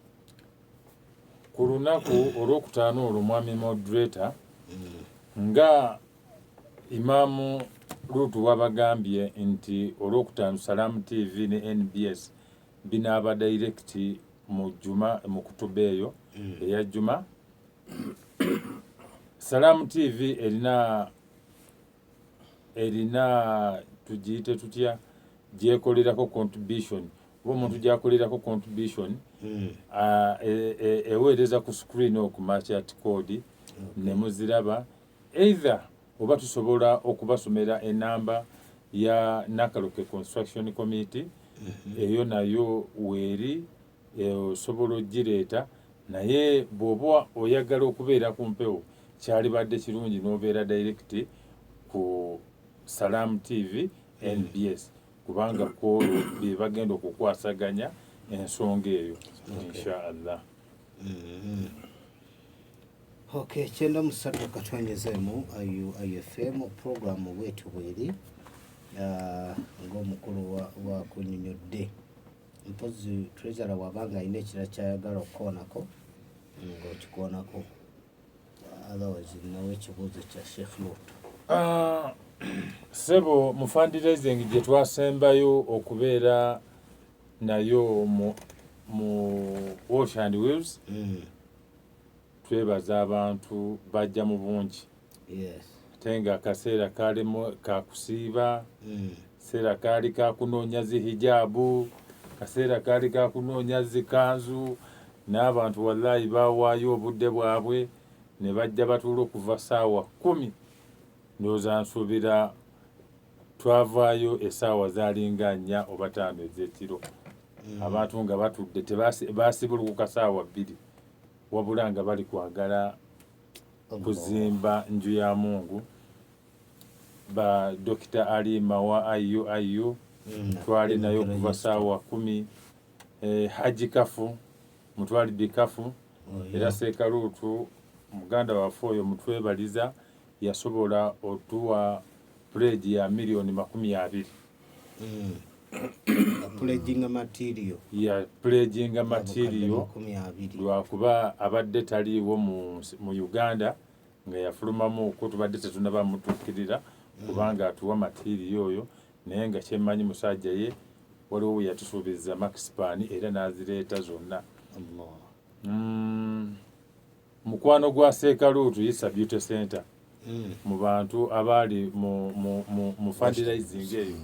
ku lunaku olwokutaano olwo mwami moderator nga Imaamu Lutu wabagambye nti olwokutaano Salamu TV ne NBS binaaba direct mu Juma mu kutuba eyo eya Juma. Salamu TV erina tugiyite tutya gyekolerako contribution oba omuntu gyakolerako contribution eweereza ku screen oku Masjid code ne muziraba either oba tusobola okubasomera enamba ya Nakaloke Construction Committee eyo nayo weeri osobola ogireeta naye bw'oba oyagala okubeera ku mpewo kyalibadde kirungi n'obeera direct ku Salamu TV NBS kubanga kolo bye bagenda okukwasaganya ensonga eyo inshallah. Okay, 93 katwenyezeemu IFM programu bwetu bweri ng'omukulu wa kunnyonnyodde mpozi treasurer wabanga alina ekira kyayagala okukoonako ng'okikoonako otherwise nawe ekibuuzo kya Sheikh Lutu. Sebo mu fundraising gye twasembayo okubeera nayo mu Wash and Wheels twebaza abantu bajja mu bungi. Yes. Ate nga akaseera kalimu kakusiiba, kaseera kaali kakunoonya zihijabu, kaseera kaali kakunoonya zikanzu, n'abantu wallahi bawaayo obudde bwabwe ne bajja batuula okuva ssaawa 10. Ndowooza nsuubira twavaayo essaawa zaalinga 4 oba 5 ez'ekiro. Abantu nga batudde baasibulukuka ssaawa 2 wabula nga bali kwagala kuzimba nju ya Mungu. Ba Dr. Alima wa IU twali nayo kuva ssaawa 10. Haji Kafu mutwalidde Kafu era Sekalutu muganda waffe oyo mutwebaliza yasobola otuwa pledge ya milioni 20. Pledging material. Ya pledging material lwakuba abadde taliiwo mu Uganda nga yafulumamu ko tubadde tetunaba mutuukirira kubanga atuwa material oyo naye nga kyemmanyi musajja ye waliwo we yatusuubiza Maxpan era n'azireeta zonna. Mukwano gwa Sekalutu Yisa Beauty Center mu bantu abaali mu fundraising eyo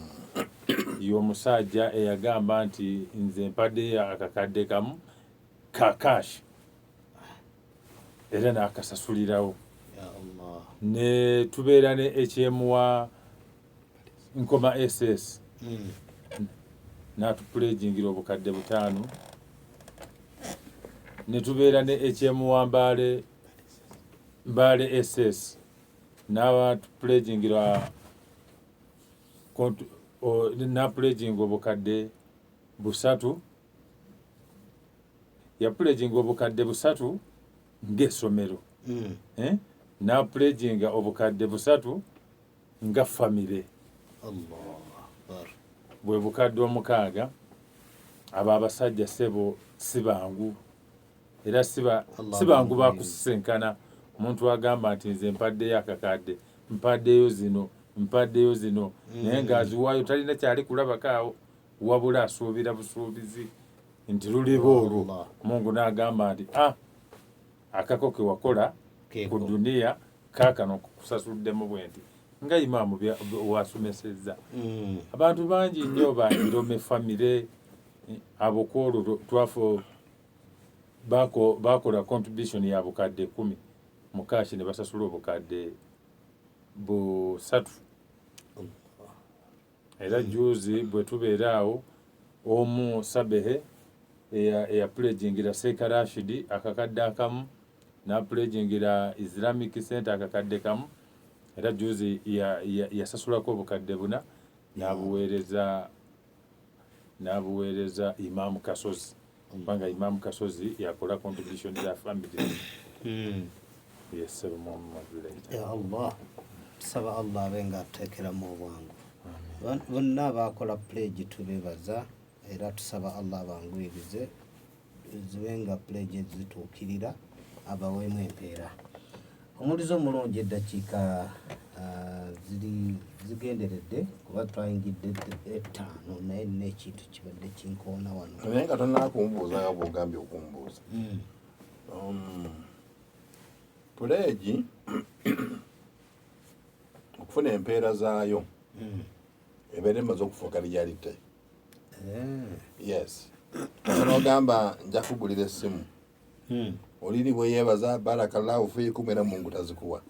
y'omusajja eyagamba nti nze mpadde akakadde kamu kakash era n'akasasulirawo. Ne tubeera ne HMwa Nkoma SS n'atupulejingira obukadde 5. Ne tubeera ne HMwa Mbale SS n'abatupulejingira na pledging obukadde 3. Ya pledging obukadde 3 ng'essomero. Na pledging obukadde 3 nga family. Bwe bukadde 6 abo abasajja sebo sibangu era sibangu bakusenkana. Omuntu agamba nti nze mpaddeyo akakadde mpaddeyo zino naye ng'aziwaayo talina kyali kulabakaawo wabula asuubira busuubizi nti luliba olwo. Mungu n'agamba nti akako ke wakola ku duniya kaakano kusasuddemu bwenti nga imaamu wasomesezza. Abantu bangi nnyo bandirome famire abokwolwo twafo bakola contribution ya bukadde 10 mukashi ne basasula obukadde 3. Era juzi bwe tubeeraawo omu Sabehe eya pledgingira Seeka Rashidi akakadde akamu na pledgingira Islamic Center akakadde kamu era juzi yasasulako obukadde 4 n'abuweereza Imam Kasozi kubanga Imam Kasozi yakola contribution za family. Yes, ya Allah tusaba Allah abenga ateekeramu obwangu bonna bakola pledge tubebaza era tusaba Allah abanguyirize zibenga pledge zituukirira abaweemu empeera. Omulizo omulungi eddakiika zigenderedde kuba twayingidde 5 naye n'ekintu kibadde kinkoona wano naye nga tonnakumbuuza nga bw'ogambye okumbuuza. Pledge okufuna empeera zaayo ebeera emaze okufuuka reality. Yes. N'ogamba nja kugulira essimu oliri bwe yeebaza barakallahu fiikum era Mungu tazikuwa.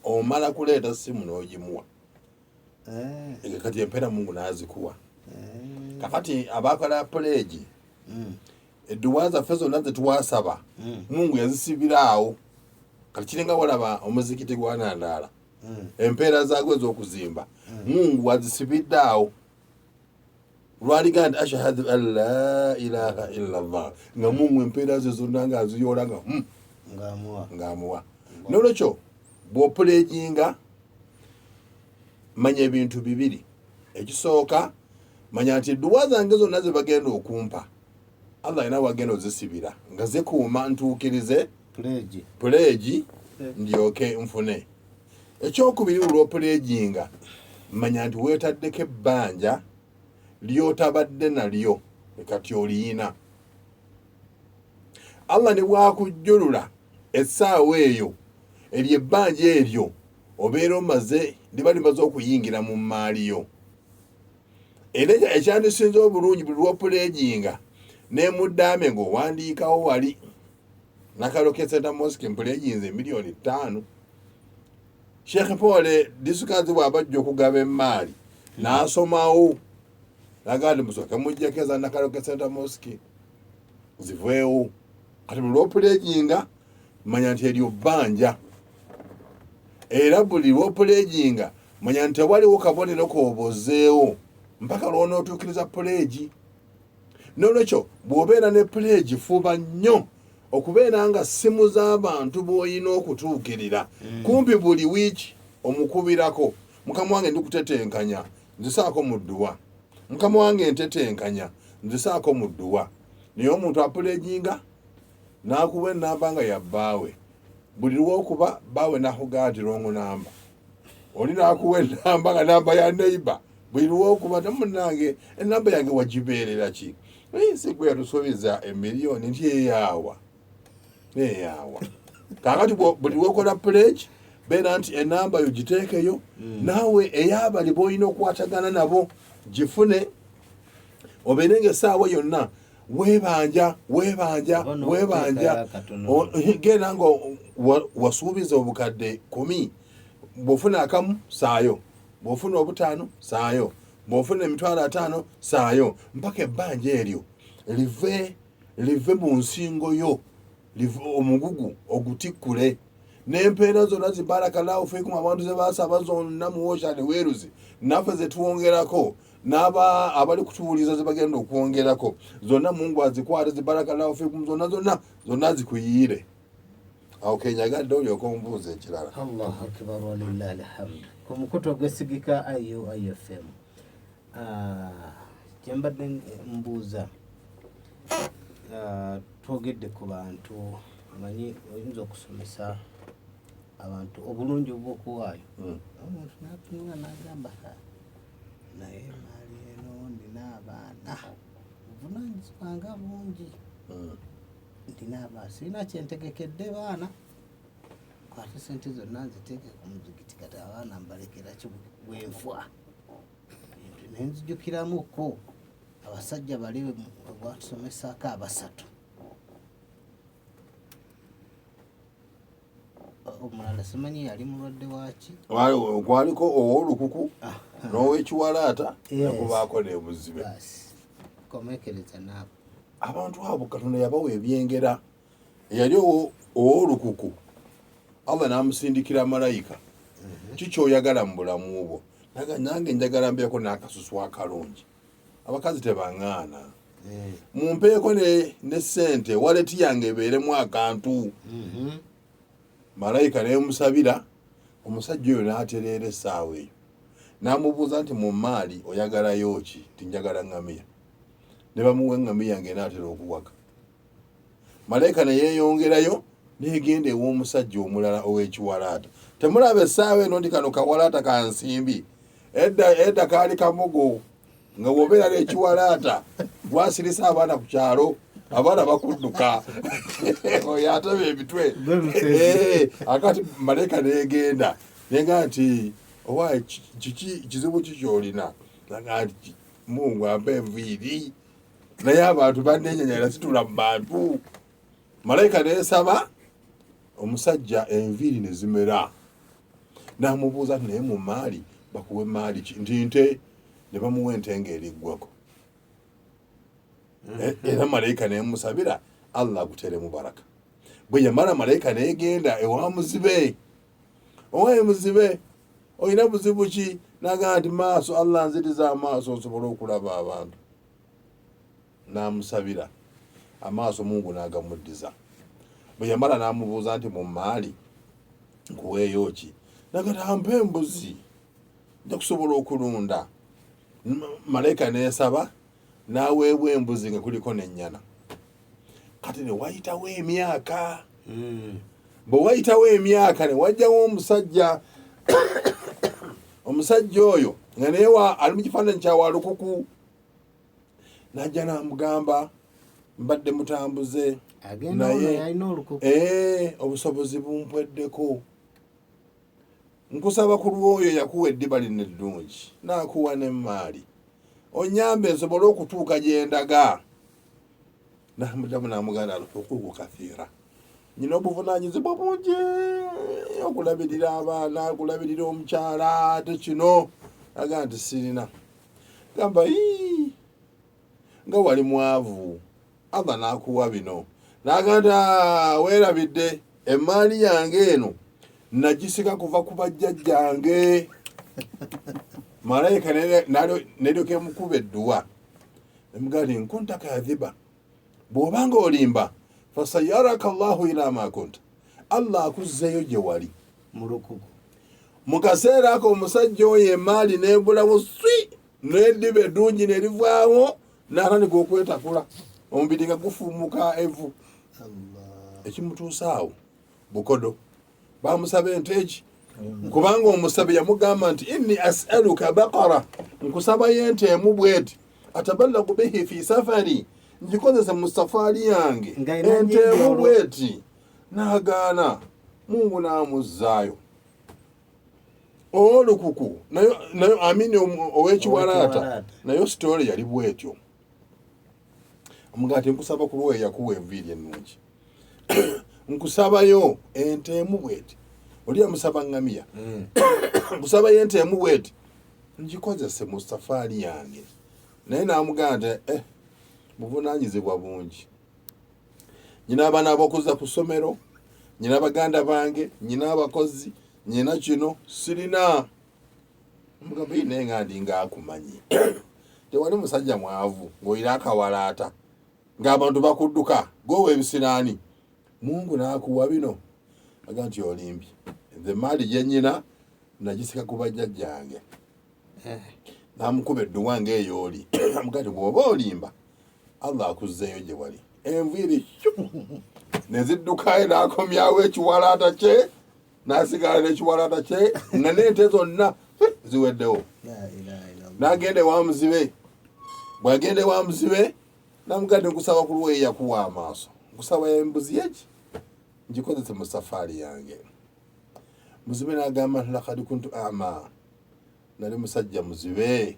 Omala kuleeta essimu n'ogimuwa kati empeera Mungu n'azikuwa. Kakati abakola pledge edduwa zaffe zonna zetwasaba Mungu yazisibira awo. Kati kiringa walaba omuzikiti gwa Nandaala empeera zaagwe ez'okuzimba Mungu wazisibidde awo lwaliga nti ashhadu an la ilaha illallah nga Mungu empeera ze zonna nga aziyoola nga ng'amuwa n'olwekyo bw'opuleejinga manya ebintu bibiri ekisooka manya nti edduwa zange zonna ze bagenda okumpa Allah alina wagenda ozisibira nga zikuuma ntuukirize puleegi ndyoke nfune ekyokubiri olw'opuleejinga manya nti weetaddeko ebbanja lyotabadde nalyo ekati oliyina Allah ne bwakujjulula essaawa eyo eryo ebbanja eryo obeera omaze liba limaze okuyingira mu maaliyo era ekyandisinze obulungi buli lw'opuleejinga n'emuddaame ng'owandiikawo wali Nakaloke Center Mosque mpuleejinze miliyoni 5 Sheikh Paul disukazi bw'abajja okugaba emaali n'asomawo nagandi musooke mujjakeza Nakaloke Center Mosque ziveewo kati buli lw'opuleejinga manya nti eryo bbanja era buli lw'opuleejinga manya nti tewaliwo kabonero koobozeewo mpaka lw'onootuukiriza puleegi n'olwekyo bw'obeera ne puleegi fuba nnyo okubeera nga simu z'abantu b'olina okutuukirira kumpi buli wiiki omukubirako mukama wange ndikutetenkanya nzisaako mu dduwa mukama wange ntetenkanya nzisaako mu dduwa naye omuntu apuleejinga n'akuba enamba nga ya bbaawe buli lw'okuba bbaawe n'akugaa nti rongo namba oli n'akuwa enamba nga namba ya neighbor buli lw'okuba tamunange enamba yange wagibeerera ki sigwe yatusuubiza emiliyoni nti eyaawa kakati buli lw'okola pledge beera nti enamba yo giteekeyo naawe ey'abali b'olina okukwatagana nabo gifune obeere ng'essaawa yonna weebanja genda nga wasuubiza obukadde 10 bw'ofuna akamu saayo bw'ofuna obutaano saayo bw'ofuna emitwalo 5 saayo mpaka ebbanja eryo live mu nsingo yo omugugu ogutikkule n'empeera zonna zibarakallahu fiikum abantu ze baasaba zonna mu woshani weeruzi naffe ze tuwongerako n'aba abali kutuwuliza ze bagenda okwongerako zonna Mungu azikwate zibarakallahu fiikum zonna zikuyiire awo kenyagadde olyoka omubuuza ekirala. Allahu akbar walillahi alhamd. Ku mukutu ogwesigika IFM kyembadde mbuuza twogedde ku bantu manyi oyinza okusomesa abantu obulungi obw'okuwaayo omuntu natunula n'agamba naye maali eno ndina abaana obuvunanyizibwa nga bungi ndina abaana sirina kyentegekedde baana kwate sente zonna nziteeke ku muzigiti kati abaana mbalekera bwenfa nenzijukiramuko abasajja bali bwatusomesako 3 omulala simanyi yali mulwadde waki kwaliko ow'olukuku n'owekiwalaata nakubaako n'ebuzibe komekereza naabo abantu abo Katonda yabawa ebyengera yali ow'olukuku Allah n'amusindikira malayika kikyoyagala mu bulamu bwo nange njagala mbeeko n'akasusu akalungi abakazi tebaŋŋaana mumpeeko ne ssente waleti yange ebeeremu akantu malayika nemusabira omusajja oyo n'atereera essaawa eyo n'amubuuza nti mu maali oyagalayo ki tinjagala ŋŋamiya ne bamuwa eŋŋamiya yange n'atera okuwaka malayika ne yeeyongerayo n'egenda ew'omusajja omulala ow'ekiwalaata temulaba essaawa eno nti kano kawalaata ka nsimbi edda kaali kamogo nga wobeera n'ekiwalaata gwasirisa abaana ku kyalo abaana bakudduka oyo ataba ebitwe akati malayika negenda nenga nti owaye kizibu kikyolina naga nti Mungu ampe enviiri naye abantu bannenyanyala situla mu bantu malayika nesaba omusajja enviiri ne zimera n'amubuuza nti naye mu maali bakuwa emaali ki nti nte ne bamuwa ente ng'eriggwako era malayika nemusabira Allah aguteremu bwe yamala malayika negenda ewa muzibe owaye muzibe olina buzibu ki? Naga nti maaso, Allah nziriza amaaso osobole okulaba abantu. Namusabira amaaso, Mungu nagamuddiza. Bwe yamala namubuuza nti mu maali nkuweeyo ki? Naga tampe embuzi nja kusobola okulunda. Malayika neesaba naweebwa embuzi nga kuliko n'ennyana. Kati ne wayitawo emyaka. Bwe wayitawo emyaka ne wajjawo omusajja. Omusajja oyo nga naye ali mu kifaananyi kya walukuku. Najja namugamba mbadde mutambuze naye obusobozi bumpweddeko. Nkusaba ku lwoyo yakuwa eddiba lino eddungi nakuwa n'emmaali. Onyambe nsobole okutuuka gye ndaga. Namuddamu namugamba al-huquuqu kathiira. Nyina obuvunaanyizibwa bungi okulabirira abaana, okulabirira omukyala, ate kino. Aga nti sirina. Gamba nga wali mwavu, Allah nakuwa bino. Naga nti weerabidde emmaali yange eno nagisika kuva ku bajjajjange. Malayika neryoka emukuba edduwa. Emugaa nti nkunta kadhiba, bw'obanga olimba fasayaraka Allahu ila ma kunta, Allah akuzzeeyo gye wali. Mu kaseera ako omusajja oyo emmaali nebulawo swi, n'eddiba eddungi ne livaawo, n'atandika okwetakula, omubiri nga gufuumuka evu. Ekimutuusa awo bukodo. Bamusaba ente eki, kubanga omusabe yamugamba nti inni as'aluka baqara, nkusaba yente emu bweti, ataballagu bihi fi safari, ngikozesa mu safaari yange ente emu bweti. N'agaana. Mungu n'amuzzaayo. Olukuku nayo amini ow'ekiwalaata nayo sitoole yali bwetyo. Omugati nkusaba ku lwoyo yakuwa enviiri ennungi. Nkusabayo ente emu bweti. Oli amusaba ngamiya. Nkusaba yente emu bweti, ngikozese mu safaari yange. Naye n'amugamba nti buvunaanyizibwa bungi. Nyina abaana ab'okuzza ku ssomero, nyina baganda bange, nyina abakozi, nyina kino sirina. Mugamba naye nga ndi ngaakumanyi. Tewali musajja mwavu ng'oyina akawalaata ng'abantu bakudduka gwowe ebisiraani. Mungu n'akuwa bino. Aga nti olimbye. Nze maali gye nnyina nagisika ku bajjajjange. Namukuba edduwa ng'eyooli. Amugaa nti bw'oba olimba Allah akuzzeeyo gye wali. Enviiri ne ziddukayo n'akomyawo ekiwalaata kye, n'asigala n'ekiwalaata kye nga n'ente zonna ziweddewo. N'agenda ewa muzibe. Bw'agenda ewa muzibe n'amugaa nti nkusaba ku lwoyo yakuwa amaaso, nkusaba embuzi eki ngikozese mu safaari yange. Muzibe n'agamba nti lakad kuntu ama, nali musajja muzibe,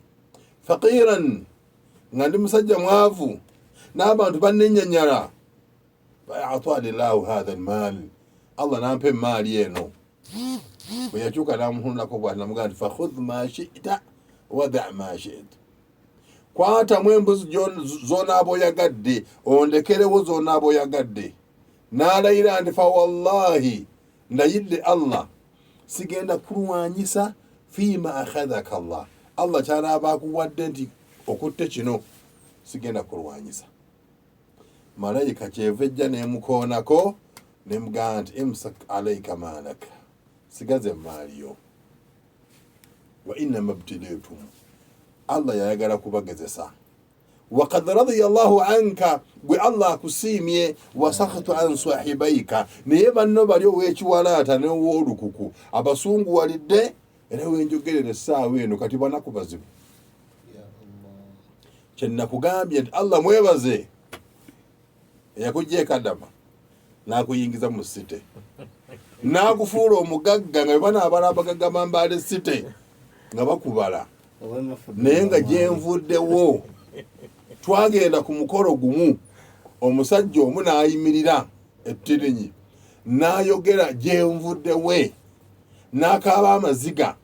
faqiran, nga ndi musajja mwavu, n'abantu bannennyanyala. Atwani llahu hadha almaal, Allah nampa emmaali eno. Bwe yakyuka n'amuhundako bw'ati n'amugamba nti fakhudh ma shi'ta wada' ma shi'ta. Kwatamu embuzi z'onaaba oyagadde, ondekerewo z'onaaba oyagadde. N'alayira nti fa wallahi, ndayidde Allah, sigenda kulwanyisa fiima akhadhaka Allah. Allah ky'anaaba akuwadde nti okutte kino, sigenda kulwanyisa. Malayika kyeva ejja n'emukoonako n'emugamba nti imsak alayka maalaka, sigaze emmaali yo. Wa innama btulitum, Allah yayagala kubagezesa. Waqad radiya Allahu anka, gwe Allah akusiimye, wasakhatu an sahibaika, naye banno bali ow'ekiwalaata n'ow'olukuku abasunguwalidde. Era wenjogerera essaawa eno kati banaku bazibu. Kye nakugambye nti Allah mwebaze eyakuggya e Kadama n'akuyingiza mu site, n'akufuula omugagga nga banaabala abagagga bambaale site nga bakubala. Naye nga gye nvuddewo, twagenda ku mukolo gumu, omusajja omu n'ayimirira ettirinyi n'ayogera gye nvuddewe, n'akaaba amaziga,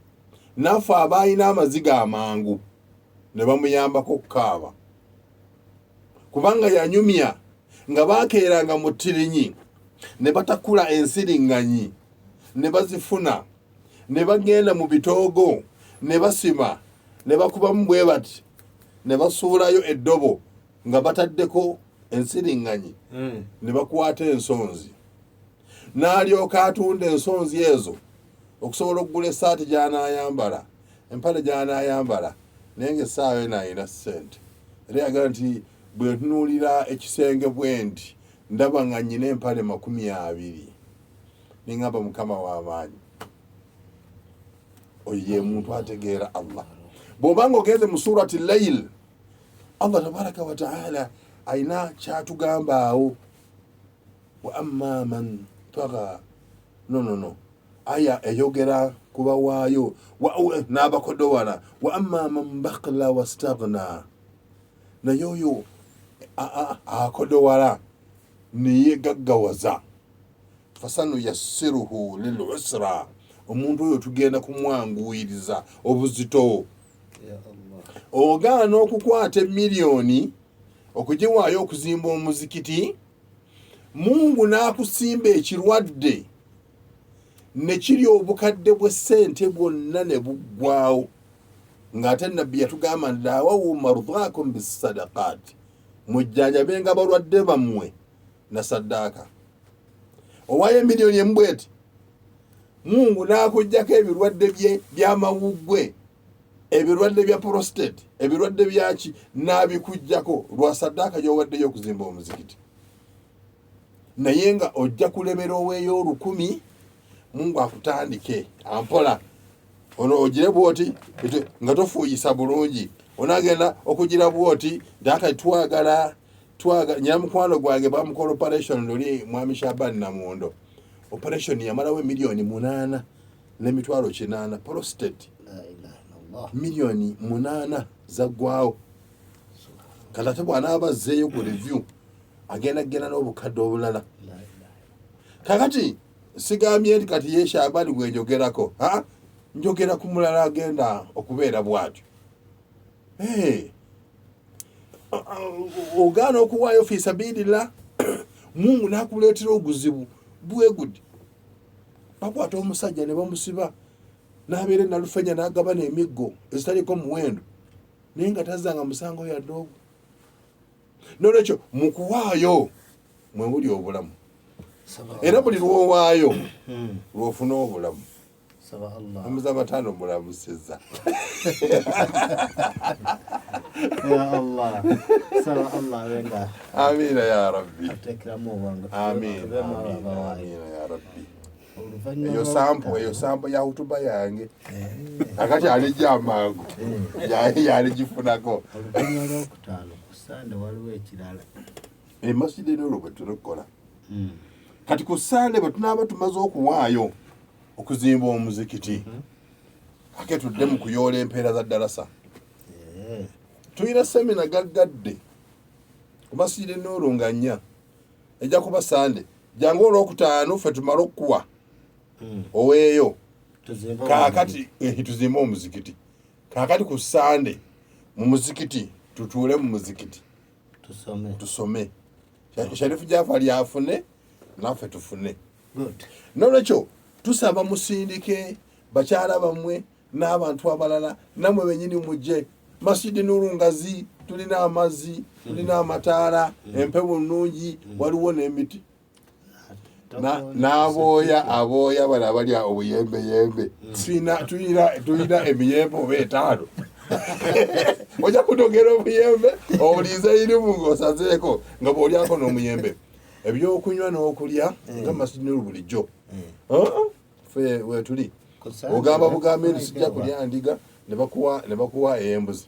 naffe abaayina amaziga amangu ne bamuyambako okukaaba, kubanga yanyumya nga baakeeranga mu ttirinyi ne batakula ensiriŋŋanyi ne bazifuna, ne bagenda mu bitoogo ne basima ne bakubamu bwe bati ne basuulayo eddobo nga bataddeko ensiriŋŋanyi ne bakwata ensonzi n'alyoka atunda ensonzi ezo okusobola okugula essaati gy'anaayambala empale gy'anaayambala naye ng'essaawa eno ayina ssente era yagala nti bwe ntunuulira ekisenge bwe nti ndaba nga nnyina empale 20 niŋŋamba mukama w'amaanyi oyo ye muntu ategeera Allah bw'obanga ogenze mu surati layil Allah tabaraka wa taala ayina kyatugamba awo wa amma man taga no aya eyogera kuba waayo n'abakodowala wa amma man bakla wastagna naye oyo akodowala niye gaggawaza fasanu yassiruhu lilusra omuntu oyo tugenda kumwanguwiriza obuzito ogaana okukwata emiliyoni okugiwaayo okuzimba omuzikiti Mungu n'akusimba ekirwadde ne kiri obukadde bw'essente bwonna ne buggwawo ng'ate nabbi yatugamba daawawu marudhaakum bisadaqaati mujjanjabenga balwadde bammwe na saddaaka owaayo emiliyoni embweti Mungu n'akuggyako ebirwadde bye by'amawuggwe ebirwadde bya prostate ebirwadde byaki n'abikuggyako lwa saddaaka gy'owaddeyo okuzimba omuzikiti naye nga ojja kulemera oweeyo 10,000 Mungu akutandike ampola ono ogire bwoti nga tofuuyisa bulungi onagenda okugira bwoti ndaka twagala nyamukwano gwange bamukola operation luli mwami Shabani Namundo operation yamalawo miliyoni 8 n'emitwalo 8 prostate miliyoni 8 zaggwawo kati bw'anaaba azzeeyo ku review agenda n'obukadde obulala kakati sigambye nti kati ye Shabani gwe njogerako njogera ku mulala agenda okubeera bw'atyo ogaana okuwaayo fi sabilillah Mungu n'akuleetera oguzibu bwegudi bakwata omusajja ne bamusiba n'abeera nalufenya n'agaba n'emiggo ezitaliko muwendo naye nga tazzanga musango yadde ogwo n'olwekyo mu kuwaayo mwe buli obulamu era buli lwowaayo lwofuna obulamu omuza matano mulamusizza amiina ya rabbi amiina ya rabbi eyo sampo ya hutuba yange akati alijja amangu yaligifunako Masjid Noor bwe tunakola kati ku Sande bwe tunaaba tumaze okuwaayo okuzimba omuzikiti ake tudde mu kuyoola empeera za darasa tuyina semina gaggadde ku Masjid Noor nga 4 ejja kuba Sande jangu olwokutaano ffe tumala okuwa oweeyo kaakati tuzimba omuzikiti kaakati ku Sande mu muzikiti tutuule mu muzikiti tusome Sharifu Jafari afune naffe tufune n'olwekyo tusaba musindike bakyala bammwe n'abantu abalala namwe bennyini mujje Masjid Noor ngazi tulina amazzi tulina amataala empewo nnungi waliwo n'emiti n'abooya bano abalya obuyembeyembe tulina emiyembe oba 5 ojja kutogera obuyembe obuliize irimu ng'osazeeko nga bw'olyako n'omuyembe ebyokunywa n'okulya nga Masjid Noor bulijjo ffe wetuli ogamba bugambe nti sijja kulya ndiga ne bakuwa embuzi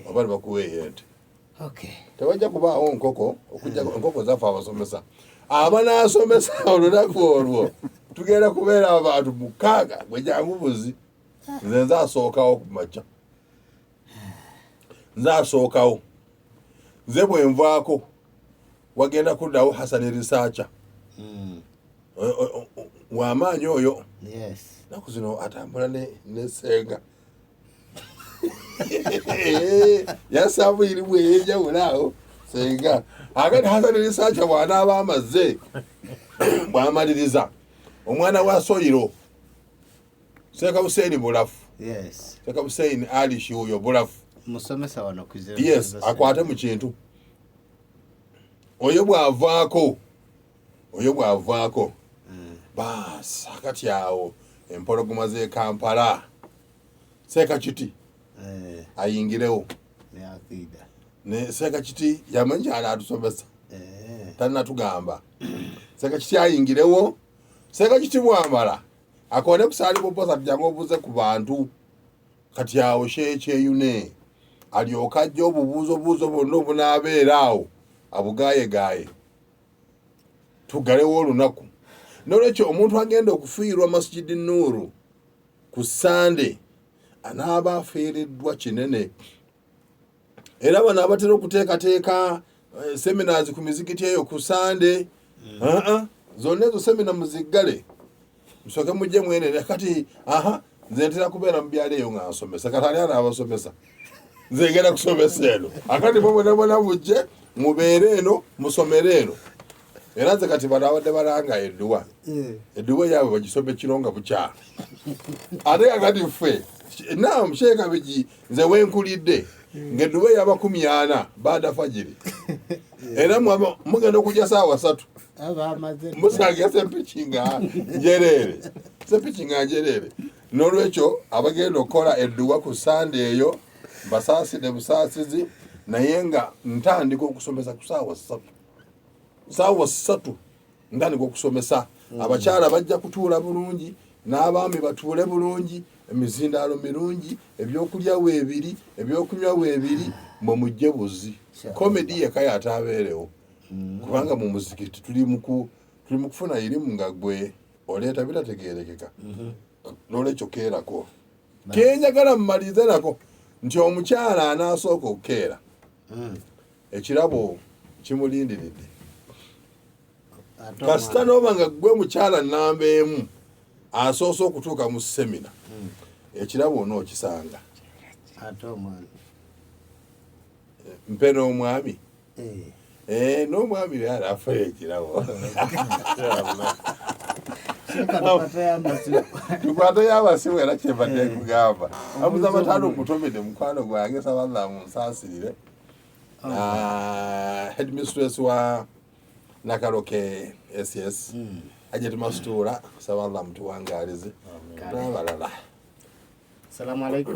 oba ne bakuwa eyente tewajja kubaawo enkoko zaffe abasomesa abanaasomesa olunaku olwo tugenda kubeera abantu 6 gwe jangu buzi nze nzaasookawo ku makya nze bwe nvaako wagenda kuddawo Hassan Risaacha w'amaanyi oyo naku zino atambula ne Senga yasabu irimu ey'enjawulo awo Senga akati Hassan Risaacha bw'anaaba amaze bw'amaliriza omwana wa Soyiro Seka Hussein bulafu. Yes. Seka Hussein ali shuyo bulafu. Musomesa wano kuzira. Yes, akwate mu kintu. Oyo bwavaako. Bas, akati awo empologoma ze Kampala. Seka Kiti. Ayingirewo. Ne akida. Ne Seka Kiti yamanja ala atusomesa. Tanna tugamba. Seka Kiti ayingirewo. Seka Kiti bwamala. Akone kusali boposa tujango obuze ku bantu. Kati awo kyeyune. Alyoka ajja obubuuzo bonna obunaabeeraawo abugaye tugalewo olunaku nolwekyo omuntu agenda okufiirwa Masjid Noor ku Sande anaaba afiiriddwa kinene era bano abatera okuteekateeka seminars ku mizikiti eyo ku Sande zonna ezo semina muziggale musooke mujje mwenene kati nze ntera kubeera mu byalo eyo nga nsomesa kati ali anaabasomesa nze ngenda kusomesa eno akati mubonabona bujje mubeere eno musomere eno era nze kati balabadde balanga edduwa yaabwe bagisome kironga bukyala ate kakati ffe naam Sheekh Bigi nze wenkulidde ng'edduwa yaba 40 baada fajiri era mugenda okujja saawa 3 musange sepichinga njereere n'olwekyo abagenda okukola edduwa ku Sande eyo basaaside busaasizi naye nga ntandika okusomesa ku saawa 3 ntandika okusomesa abakyala bajja kutuula bulungi n'abaami batuule bulungi emizindaalo mirungi ebyokulya weebiri ebyokunywa weebiri mwe mujje buzi komedi yekaya ataabeerewo kubanga mu muzikiti tuli mu kufuna irimu nga gwe oleeta bitategeerekeka n'olwekyo keerako kenjagala mumalize nako nti omukyala anaasooka okukeera ekirabo kimulindiridde kasita n'oba nga gwe mukyala nnamba emu asoose okutuuka mu semina ekirabo onookisanga mpe n'omwami n'omwami byala afayo ekirabo tukwate y'amasimu era kyembadde kugamba abuza amataano mutomede mukwano gwange sabaza munsaasirire headmistress wa Nakaloke SS ajeti masituula sabaza mutuwangaalize n'abalala. Assalamu alaikum.